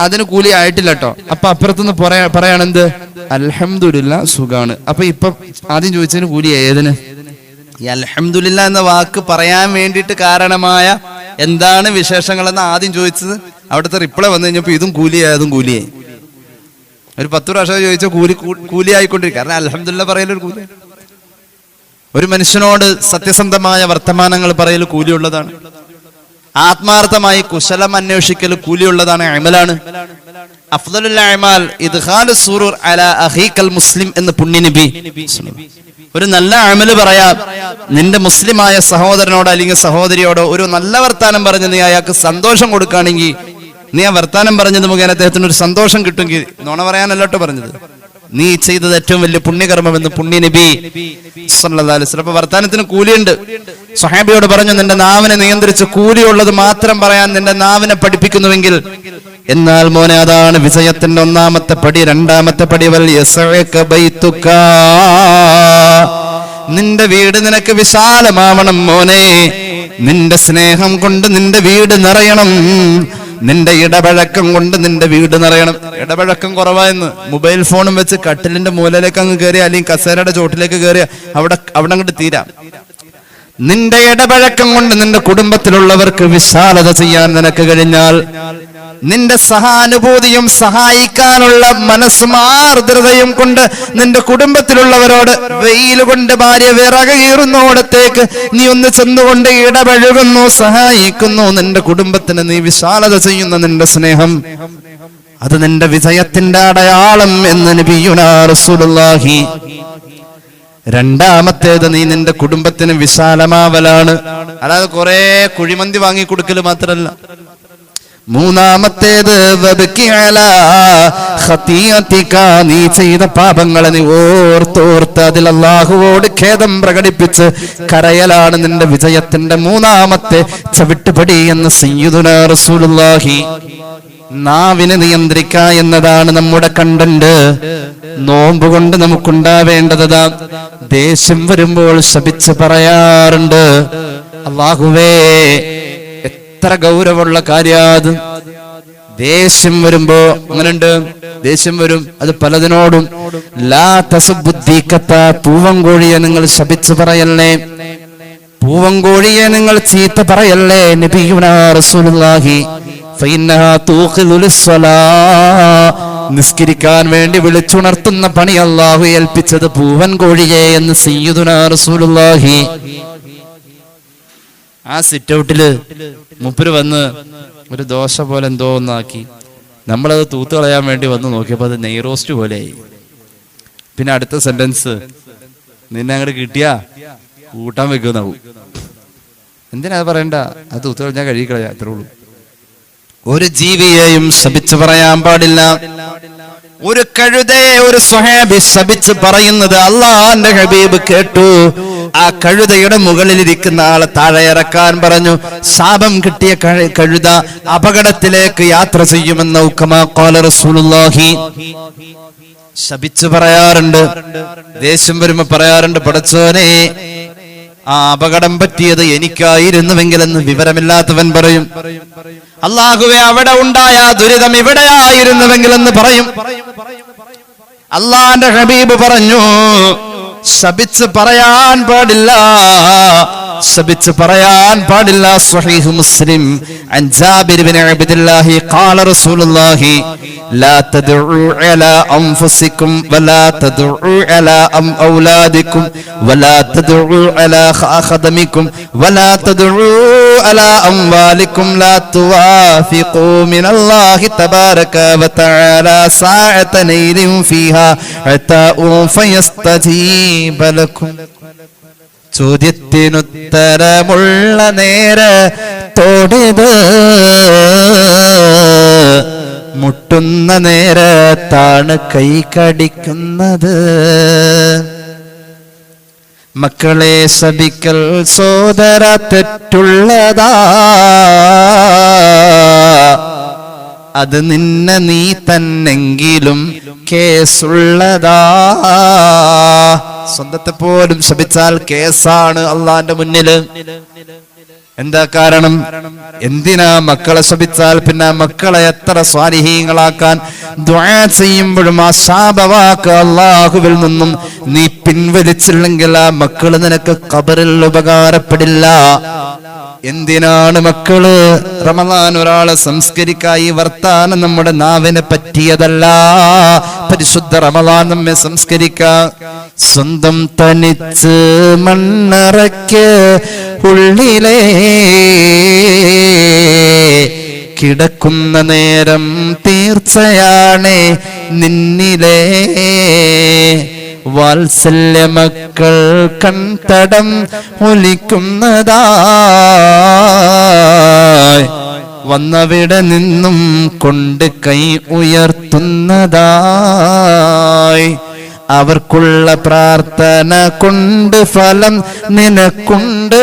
അതിന് കൂലി ആയിട്ടില്ല കേട്ടോ. അപ്പൊ അപ്പുറത്തുനിന്ന് പറയാണെന്ത്, അൽഹംദുലില്ലാ, സുഖാണ്. അപ്പൊ ഇപ്പൊ ആദ്യം ചോദിച്ചതിന് കൂലി ഏതിന്? ഈ അൽഹംദുലില്ലാ എന്ന വാക്ക് പറയാൻ വേണ്ടിയിട്ട് കാരണമായ എന്താണ് വിശേഷങ്ങളെന്ന് ആദ്യം ചോദിച്ചത്. അവിടുത്തെ റിപ്ലൈ വന്നു കഴിഞ്ഞപ്പോ ഇതും കൂലിയായി, അതും കൂലിയായി. ഒരു 10 പ്രാവശ്യം ചോദിച്ച കൂലി ആയിക്കൊണ്ടിരിക്കും. കാരണം അൽഹംദുലില്ലാ പറയലൊരു കൂലി. ഒരു മനുഷ്യനോട് സത്യസന്ധമായ വർത്തമാനങ്ങൾ പറയൽ കൂലിയുള്ളതാണ്. ആത്മാർത്ഥമായി കുശലം അന്വേഷിക്കൽ കൂലിയുള്ളതാണ്, അമലാണ്. അഫ്ദലുൽ അഅമാൽ ഇദ്ഖാലു സുറൂർ അലാ അഖീകൽ മുസ്ലിം എന്ന് പുണ്യ നബി. ഒരു നല്ല അമല് പറയാം, നിന്റെ മുസ്ലിമായ സഹോദരനോടോ അല്ലെങ്കിൽ സഹോദരിയോടോ ഒരു നല്ല വർത്താനം പറഞ്ഞ് നീ അയാൾക്ക് സന്തോഷം കൊടുക്കുകയാണെങ്കിൽ, നീ ആ വർത്താനം പറഞ്ഞത് മുഖേന അദ്ദേഹത്തിന് ഒരു സന്തോഷം കിട്ടുമെങ്കിൽ, നുണ പറയാനല്ലോട്ടോ പറഞ്ഞത്, നീ ചെയ്തത് ഏറ്റവും വലിയ പുണ്യകർമ്മം എന്ന് പുണ്യ നബി സല്ലല്ലാഹു അലൈഹി വസല്ലം. അപ്പൊ വർത്താനത്തിന് കൂലിയുണ്ട്. സ്വഹാബിയോട് പറഞ്ഞു, നിന്റെ നാവിനെ നിയന്ത്രിച്ച് കൂലിയുള്ളത് മാത്രം പറയാൻ നിന്റെ നാവിനെ പഠിപ്പിക്കുന്നുവെങ്കിൽ, എന്നാൽ മോനെ, അതാണ് വിജയത്തിന്റെ 1ാമത്തെ പടി. 2ാമത്തെ പടി, വൽ യസഅക ബൈതുക, നിന്റെ വീട് നിനക്ക് വിശാലമാവണം മോനെ. നിന്റെ സ്നേഹം കൊണ്ട് നിന്റെ വീട് നിറയണം. നിന്റെ ഇടപഴക്കം കൊണ്ട് നിന്റെ വീട് നിറയണം. ഇടപഴക്കം കുറവായെന്ന് മൊബൈൽ ഫോണും വെച്ച് കട്ടിലിന്റെ മൂലയിലേക്ക് അങ്ങ് കയറിയ, അല്ലെങ്കിൽ കസേരയുടെ ചോട്ടിലേക്ക് കയറിയ അവിടെ അങ്ങോട്ട് തീരാം. നിന്റെ ഇടപഴക്കം കൊണ്ട് നിന്റെ കുടുംബത്തിലുള്ളവർക്ക് വിശാലത ചെയ്യാൻ നിനക്ക് കഴിഞ്ഞാൽ, നിന്റെ സഹാനുഭൂതിയും സഹായിക്കാനുള്ള മനസ്സും ആർദ്രതയും കൊണ്ട് നിന്റെ കുടുംബത്തിലുള്ളവരോട്, വെയിൽ കൊണ്ട് ഭാര്യ വിറകീറുന്നോടത്തേക്ക് നീ ഒന്ന് ചെന്നുകൊണ്ട് ഇടപഴകുന്നു, സഹായിക്കുന്നു, നിന്റെ കുടുംബത്തിന് നീ വിശാലത ചെയ്യുന്ന നിന്റെ സ്നേഹം, അത് നിന്റെ വിജയത്തിന്റെ അടയാളം എന്ന് നബിയുനാ റസൂലുള്ളാഹി. 2ാമത്തേത്, നീ നിന്റെ കുടുംബത്തിന് വിശാലമാവലാണ്. അല്ലാതെ കുറെ കുഴിമന്തി വാങ്ങി കൊടുക്കല് മാത്രല്ല. 3ാമത്തേത്, നീ ചെയ്ത പാപങ്ങളെ നീ ഓർത്തോർത്ത് അതിൽ അല്ലാഹുവോട് ഖേദം പ്രകടിപ്പിച്ച് കരയലാണ് നിന്റെ വിജയത്തിന്റെ 3ാമത്തെ ചവിട്ടുപടി എന്ന് സയ്യിദുനാ റസൂലുള്ളാഹി. നാവിനെ നിയന്ത്രിക്കുക എന്നതാണ് നമ്മുടെ കണ്ടന്റ്. നോമ്പ് കൊണ്ട് നമുക്കുണ്ടാവേണ്ടതാ. ദേഷ്യം വരുമ്പോൾ ശപിച്ച് പറയാറുണ്ട്, അല്ലാഹുവേ, എത്ര ഗൗരവമുള്ള കാര്യാത്. ദേഷ്യം വരുമ്പോ അങ്ങനുണ്ട്, ദേഷ്യം വരും. അത് പലതിനോടും. ലാ തസുബുദ്ദീഖത, പൂവൻകോഴിയെ നിങ്ങൾ ശപിച്ചു പറയല്ലേ, പൂവൻകോഴിയെ നിങ്ങൾ ചീത്ത പറയല്ലേ. നബിയുനാ റസൂലുള്ളാഹി ഫഇന്നഹാ തൂഖിലു ലിസ്സലാ, നിസ്കരിക്കാൻ വേണ്ടി വിളിച്ചുണർത്തുന്ന പണി അല്ലാഹു ഏൽപ്പിച്ചത് പൂവൻകോഴിയെ എന്ന് സയ്യിദുനാ റസൂലുള്ളാഹി. ആ സിറ്റ് ഔട്ടില് മൂപ്പര് വന്ന് ഒരു ദോശ പോലെ എന്തോ ഒന്നാക്കി, നമ്മളത് തൂത്ത് കളയാൻ വേണ്ടി വന്ന് നോക്കിയപ്പോ അത് നെയ് റോസ്റ്റ് പോലെയായി. പിന്നെ അടുത്ത സെന്റൻസ്, നിന്നെ അങ്ങോട്ട് കിട്ടിയാ കൂട്ടാൻ വെക്കുന്നാവും. എന്തിനാ അത് പറയണ്ട, അത് തൂത്ത് കളഞ്ഞാൽ കഴുകി കളയാ, അത്രേ ഉള്ളൂ. ഒരു ജീവിയെയും ശപിച്ചു പറയാൻ പാടില്ല. ഒരു കഴുതയെ ഒരു സ്വഹാബി ശപിച്ച് പറയുന്നത് അള്ളാന്റെ ഹബീബ് കേട്ടു. ആ കഴുതയുടെ മുകളിലിരിക്കുന്ന ആളെ താഴെ ഇറക്കാൻ പറഞ്ഞു. ശാപം കിട്ടിയ കഴുത അപകടത്തിലേക്ക് യാത്ര ചെയ്യുമെന്ന് കമാ ഖാല റസൂലുള്ളാഹി. ശപിച്ചു പറയാറുണ്ട്, ദേഷ്യം വരുമ്പോ പറയാറുണ്ട്, പടച്ചോനെ ആ അപകടം പറ്റിയത് എനിക്കായിരുന്നുവെങ്കിലെന്ന് വിവരമില്ലാത്തവൻ പറയും. അല്ലാഹുവേ അവിടെ ഉണ്ടായ ദുരിതം ഇവിടെയായിരുന്നുവെങ്കിലെന്ന് പറയും. അള്ളാന്റെ ഹബീബ് പറഞ്ഞു, ശപിച്ച് പറയാൻ പാടില്ല, ശപിച്ച് പറയാൻ പാടില്ല. സ്വഹീഹ് മുസ്ലിം അൻ ജാബിർ ബിൻ അബ്ദുല്ലാഹി ഖാല റസൂലുള്ളാഹി ലാ തദ്ഉ അലാ അൻഫുസികും വലാ തദ്ഉ അലാ ഔലാദികും വലാ തദ്ഉ അലാ ഖദമികും വലാ തദ്ഉ അലാ അംവാലികും ലാ തുവാഫിഖു മിനല്ലാഹി തബാരക വ തആല സാഅത നൈലിൻ ഫീഹാ അതാഉ ഫയസ്തജീബ ലക്കും. ചോദ്യത്തിനുത്തരമുള്ള നേരത്തോടിത് മുട്ടുന്ന നേരത്താണ് കൈ കടിക്കുന്നത്. മക്കളെ ശപിക്കൽ സോദര തെറ്റുള്ളതാ, അത് നിന്നെ നീ തന്നെങ്കിലും കേസുള്ളതാ. സ്വന്തത്തെ പോലും ശപിച്ചാൽ കേസാണ് അള്ളാന്റെ മുന്നില്. എന്താ കാരണം? എന്തിനാ മക്കളെ ശപിച്ചാൽ പിന്നെ മക്കളെ എത്ര സ്വാലിഹീങ്ങളാക്കാൻ ദുആ ചെയ്യുമ്പോഴും ആ ശാപവാക്ക് അല്ലാഹുവിൽ നിന്നും നീ പിൻവലിച്ചില്ലെങ്കിൽ ആ മക്കള് നിനക്ക് ഖബറിൽ ഉപകാരപ്പെടില്ല. എന്തിനാണ് മക്കള്? റമളാൻ ഒരാളെ സംസ്കരിക്കായി വർത്താനം നമ്മുടെ നാവിനെ പറ്റിയതല്ല. പരിശുദ്ധ റമളാൻ നമ്മെ സംസ്കരിക്കാൻ. സ്വന്തം തനിച്ച് മണ്ണറയ്ക്ക് ഉള്ളിലേ കിടക്കുന്ന നേരം തീർച്ചയാണ് നിന്നിലേ വാത്സല്യ മക്കൾ കൺതടം ഒലിക്കുന്നതായി വന്നവിടെ നിന്നും കൊണ്ട് കൈ ഉയർത്തുന്നതായി. അവർക്കുള്ള പ്രാർത്ഥന കൊണ്ട് ഫലം നിനക്കുണ്ട്.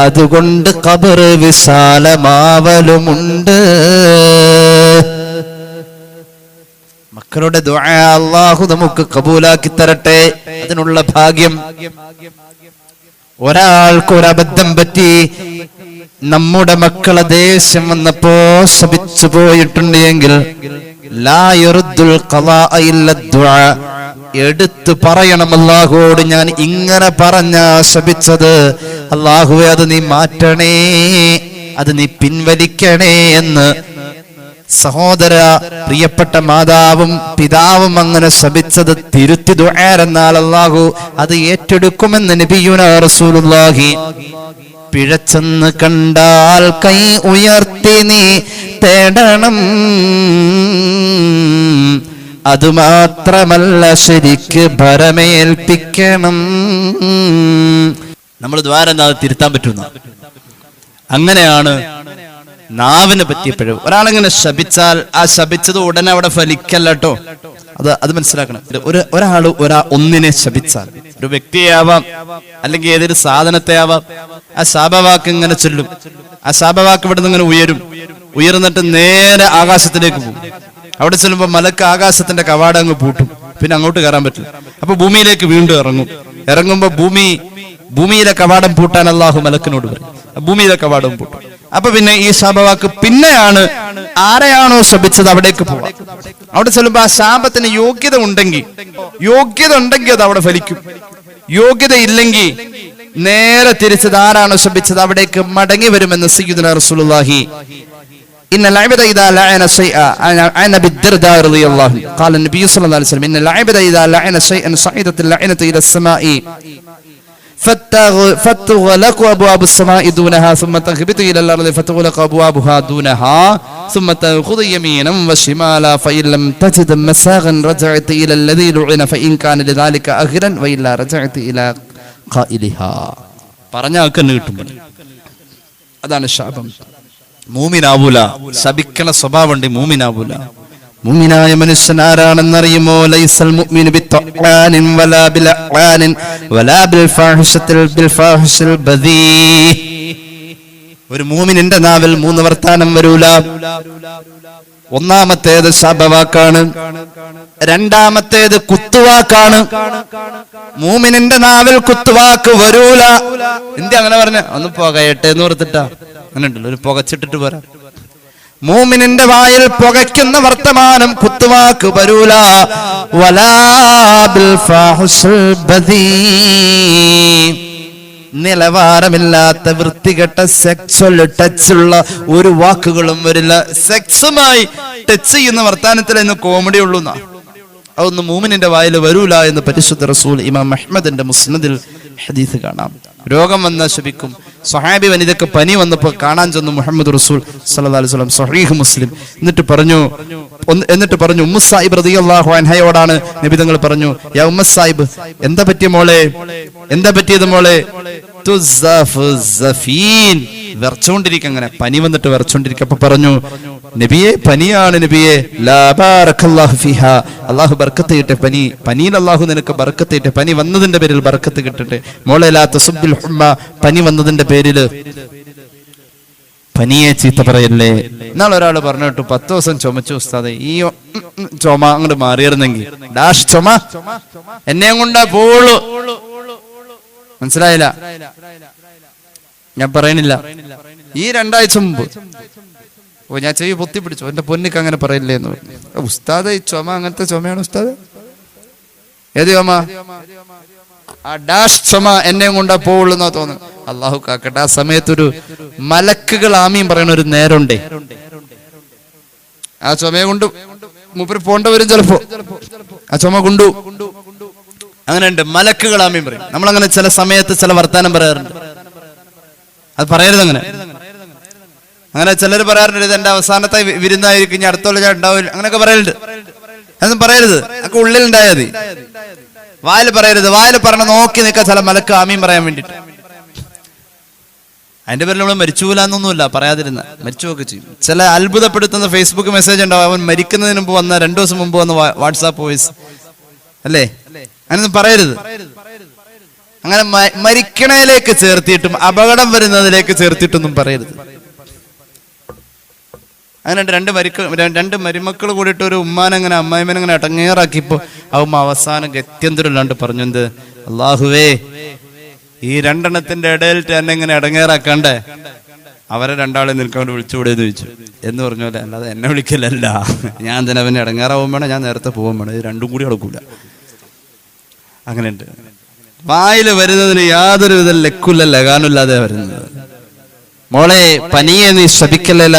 അതുകൊണ്ട് ഖബർ വിശാലമാവലുമുണ്ട്. മക്കളുടെ ദുആ അല്ലാഹു നമുക്ക് കബൂലാക്കി തരട്ടെ. അതിനുള്ള ഭാഗ്യം. ഒരാൾക്ക് ഒരു അബദ്ധം പറ്റി, നമ്മുടെ മക്കളെ ദേഷ്യം വന്നപ്പോ ശപിച്ചു പോയിട്ടുണ്ട് എങ്കിൽ ലാ യറുദ്ദുൽ ഖളാ ഇല്ല ദുആ, എടുത്തു പറയണം അല്ലാഹുവോട്, ഞാൻ ഇങ്ങനെ പറഞ്ഞ ശപിച്ചത്, അല്ലാഹുവേ അത് നീ മാറ്റണേ, അത് നീ പിൻവലിക്കണേ എന്ന്. സഹോദര, പ്രിയപ്പെട്ട മാതാവും പിതാവും അങ്ങനെ ശപിച്ചത് തിരുത്തി ദുആ എന്നാൽ അല്ലാഹു അത് ഏറ്റെടുക്കുമെന്ന് നബിയുനാ റസൂലുള്ളാഹി. പിഴച്ചെന്ന് കണ്ടാൽ കൈ ഉയർത്തി നീ തേടണം. അതുമാത്രമല്ല ശരിക്ക് ഭരമേൽപ്പിക്കണം. നമ്മൾ ദ്വാരം തിരുത്താൻ പറ്റുന്ന അങ്ങനെയാണ്. നാവിനെ പറ്റിയ പിഴവ്. ഒരാളെങ്ങനെ ശപിച്ചാൽ ആ ശപിച്ചത് ഉടനെ അവിടെ ഫലിക്കല്ലോ. അത് മനസ്സിലാക്കണം. ഒന്നിനെ ശപിച്ചാൽ, ഒരു വ്യക്തിയാവാം അല്ലെങ്കിൽ ഏതൊരു സാധനത്തെ ആവാം, ആ ശാപവാക്ക് ഇങ്ങനെ ചൊല്ലും. ആ ശാപവാക്ക് ഇവിടെ നിന്ന് ഇങ്ങനെ ഉയർന്നിട്ട് നേരെ ആകാശത്തിലേക്ക് പോകും. അവിടെ ചെല്ലുമ്പോ മലക്ക് ആകാശത്തിന്റെ കവാടം അങ്ങ് പൂട്ടും, പിന്നെ അങ്ങോട്ട് കയറാൻ പറ്റില്ല. അപ്പൊ ഭൂമിയിലേക്ക് വീണ്ടും ഇറങ്ങുമ്പോ ഭൂമിയിലെ കവാടം പൂട്ടാൻ അല്ലാഹു മലക്കിനോട് പറയും. ഭൂമിയിലെ കവാടവും പൂട്ടും. അപ്പൊ പിന്നെ ഈ ശാപവാക്ക് പിന്നെയാണ് ആരെയാണോ ശപിച്ചത് അവിടേക്ക് പോവാം. അവിടെ ചെല്ലുമ്പോ ആ ശാപത്തിന് യോഗ്യത ഉണ്ടെങ്കിൽ അത് അവിടെ ഫലിക്കും. യോഗ്യത ഇല്ലെങ്കിൽ നേരെ തിരിച്ചത് ആരാണോ ശപിച്ചത് അവിടേക്ക് മടങ്ങി വരുമെന്ന് സയ്യിദുനാ റസൂലുള്ളാഹി إن العبد إذا لعن شيئا عن أبي الدرداء رضي الله عنه قال النبي صلى الله عليه وسلم إن العبد إذا لعن شيئا صعدت اللعنة إلى السماء فتغلق أبواب السماء دونها ثم تهبط إلى الأرض فتغلق أبوابها دونها ثم تأخذ يمينا وشمالا فإن لم تجد مساغا رجعت إلى الذي لعن فإن كان لذلك أخرا وإلا رجعت إلى قائلها. പറഞ്ഞാൽ കിട്ടും. അതാണ് ശാപം. മൂമിനാവൂല, ശപിക്കണ സ്വഭാവമുണ്ട്, മൂമിനാവൂല. മൂമിനായ മനുഷ്യൻ ആരാണെന്നറിയുമോ? ലൈസൽ മുഅ്മിനു ബിത്തഅനിൻ വലാ ബിൽഅനിൻ വലാ ബിൽഫാഹിശത്തിൽ ബദീ. ഒരു മൂമിനിന്റെ നാവിൽ 3 വർത്താനം വരൂല. ഒന്നാമത്തേത് ശാപവാക്കാണ്, രണ്ടാമത്തേത് കുത്തുവാക്കാണ്. മൂമിനിന്റെ നാവിൽ കുത്തുവാക്ക് വരൂല. എന്ത് അങ്ങനെ പറഞ്ഞ ഒന്ന് പുകയട്ടെ എന്ന് ഓർത്തിട്ടാ? അങ്ങനെ ഉണ്ടല്ലോ, ഒരു പുകച്ചിട്ടിട്ട് പോരാ. മൂമിനിന്റെ വായിൽ പുകയ്ക്കുന്ന വർത്തമാനം കുത്തുവാക്ക് വരൂല. വലാ ബിൽഫാഹിശത്തിൽ ബദീ. നിലവാരമില്ലാത്ത വൃത്തികെട്ട സെക്സ്വൽ ടച്ചുള്ള ഒരു വാക്കുകളും വരില്ല. സെക്സുമായി ടച്ച് ചെയ്യുന്ന വർത്താനത്തിൽ ഇന്ന് കോമഡി ഉള്ളൂ. അതൊന്നും മൂമിനിന്റെ വായിൽ വരൂല എന്ന് പരിശുദ്ധ റസൂൽ ഇമാം അഹ്മദിന്റെ മുസ്നദിൽ ഹദീസ് കാണാം. രോഗം വന്നാൽ ശപിക്കും. സ്വഹാബി വനിതക്ക് പനി വന്നപ്പോൾ കാണാൻ ചെന്നു മുഹമ്മദ് റസൂൽ സല്ലല്ലാഹു അലൈഹി വസല്ലം, സ്വഹീഹ് മുസ്ലിം. എന്നിട്ട് പറഞ്ഞു ഉമ്മു സായിബ് റളിയല്ലാഹു അൻഹയോടാണ് നബി തങ്ങൾ പറഞ്ഞു, യാ ഉമ്മു സായിബ്, എന്താ പറ്റിയത് മോളെ? വിറച്ചുകൊണ്ടിരിക്കുക, അങ്ങനെ പനി വന്നിട്ട് വിറച്ചുകൊണ്ടിരിക്കുക. അപ്പൊ പറഞ്ഞു, നബിയെ പനിയാണ് നബിയെ, ലാ ബാറക്കല്ലാഹു ഫീഹാ, അല്ലാഹു ബർക്കത്ത് കിട്ടെ. പനിയിൽ അല്ലാഹു നിനക്ക് ബർക്കത്ത് കിട്ടെ, പനി വന്നതിന്റെ പേരിൽ ബർക്കത്ത് കിട്ടട്ടെ. മോളെ ലാ തസുബ്ബിൽ ഹുമ്മ, പനി വന്നതിന്റെ പേരിൽ പനിയെ ചീത്ത പറയല്ലേ. എന്നാൽ ഒരാൾ പറഞ്ഞു കേട്ടു, 10 ദിവസം ചുമച്ചു ഉസ്താദെ, ഈ ചുമ അങ്ങോട്ട് മാറിയിരുന്നെങ്കിൽ ഡാഷ് ചുമ എന്നെ കൊണ്ടാ പോളൂ. മനസ്സിലായില്ല? ഞാൻ പറയണില്ല. ഈ 2 ആഴ്ച മുമ്പ് ഞാൻ ചെവി പൊത്തി പിടിച്ചു, എന്റെ പൊന്നിക്ക് അങ്ങനെ പറയില്ലേ എന്ന് പറഞ്ഞു. ഉസ്താദ് ഈ ചുമ അങ്ങനത്തെ ചുമയാണ് ഉസ്താദ്? ഏത് ചുമ? ആ ഡാഷ് ചുമ എന്നെ കൊണ്ടാ പോവുള്ളൂ എന്നാ തോന്നുന്നു. അള്ളാഹു കാക്കട്ടെ. ആ സമയത്തൊരു മലക്കുകൾ ആമീൻ പറയുന്ന ഒരു നേരമുണ്ടേ. ആ ചുമയെ കൊണ്ട് മൂപ്പര് പോണ്ട വരും ചിലപ്പോ. ആ ചുമ കൊണ്ടു അങ്ങനെ ഉണ്ട്. മലക്കുകൾ ആമീൻ പറയും. നമ്മളങ്ങനെ ചില സമയത്ത് ചില വർത്താനം പറയാറുണ്ട്. അത് പറയരുത്. അങ്ങനെ ചിലർ പറയാറുണ്ട്, ഇത് എന്റെ അവസാനത്തെ വിരുന്നായിരിക്കും, ഞാൻ അടുത്തോളം ഞാൻ ഉണ്ടാവില്ല, അങ്ങനെയൊക്കെ പറയലുണ്ട്. അതൊന്നും പറയരുത്. അതൊക്കെ ഉള്ളിലുണ്ടായാൽ മതി, വായിൽ പറയരുത്. വായിൽ പറഞ്ഞ നോക്കി നിൽക്കുക ചില മലക്ക് ആമീൻ പറയാൻ വേണ്ടിട്ട്. അതിന്റെ പേരിൽ നമ്മൾ മരിച്ചുപോലാന്നൊന്നുമില്ല, പറയാതിരുന്ന മരിച്ചുവൊക്കെ ചെയ്യും. ചില അത്ഭുതപ്പെടുത്തുന്ന ഫേസ്ബുക്ക് മെസ്സേജ് ഉണ്ടാവും, അവൻ മരിക്കുന്നതിന് മുമ്പ് വന്ന 2 ദിവസം മുമ്പ് വന്ന വാട്സാപ്പ് വോയിസ് അല്ലേ. അങ്ങനൊന്നും പറയരുത്. അങ്ങനെ മരിക്കണയിലേക്ക് ചേർത്തിയിട്ടും അപകടം വരുന്നതിലേക്ക് ചേർത്തിട്ടൊന്നും പറയരുത്. അങ്ങനെ 2 മരുമക്കൾ കൂടിയിട്ട് ഒരു ഉമ്മാനങ്ങനെ അമ്മായിമനങ്ങനെ അടങ്ങേറാക്കിയപ്പോ അവമ്മ അവസാനം ഗത്യന്തരമില്ലാണ്ട് പറഞ്ഞു, എന്ത്, അള്ളാഹുവേ ഈ 2 എണ്ണത്തിന്റെ ഇടയിൽ തന്നെ ഇങ്ങനെ അടങ്ങേറാക്കണ്ടേ, അവരെ 2 നിൽക്കാണ്ട് വിളിച്ചുകൂടെയെന്ന് ചോദിച്ചു. എന്ന് പറഞ്ഞ പോലെ, അല്ലാതെ എന്നെ വിളിക്കലല്ല, ഞാൻ തന്നെ അവനെ ഇടങ്ങേറാവും വേണം, ഞാൻ നേരത്തെ പോവാൻ വേണം, ഇത് 2 കൂടി നടക്കൂല. അങ്ങനെയുണ്ട്. വായിൽ വരുന്നതിന് യാതൊരു വിധ ലക്കുല്ല ലഗാനില്ലാതെ വരുന്നത്. മോളെ പനിയെ നീ ശപിക്കല്ല.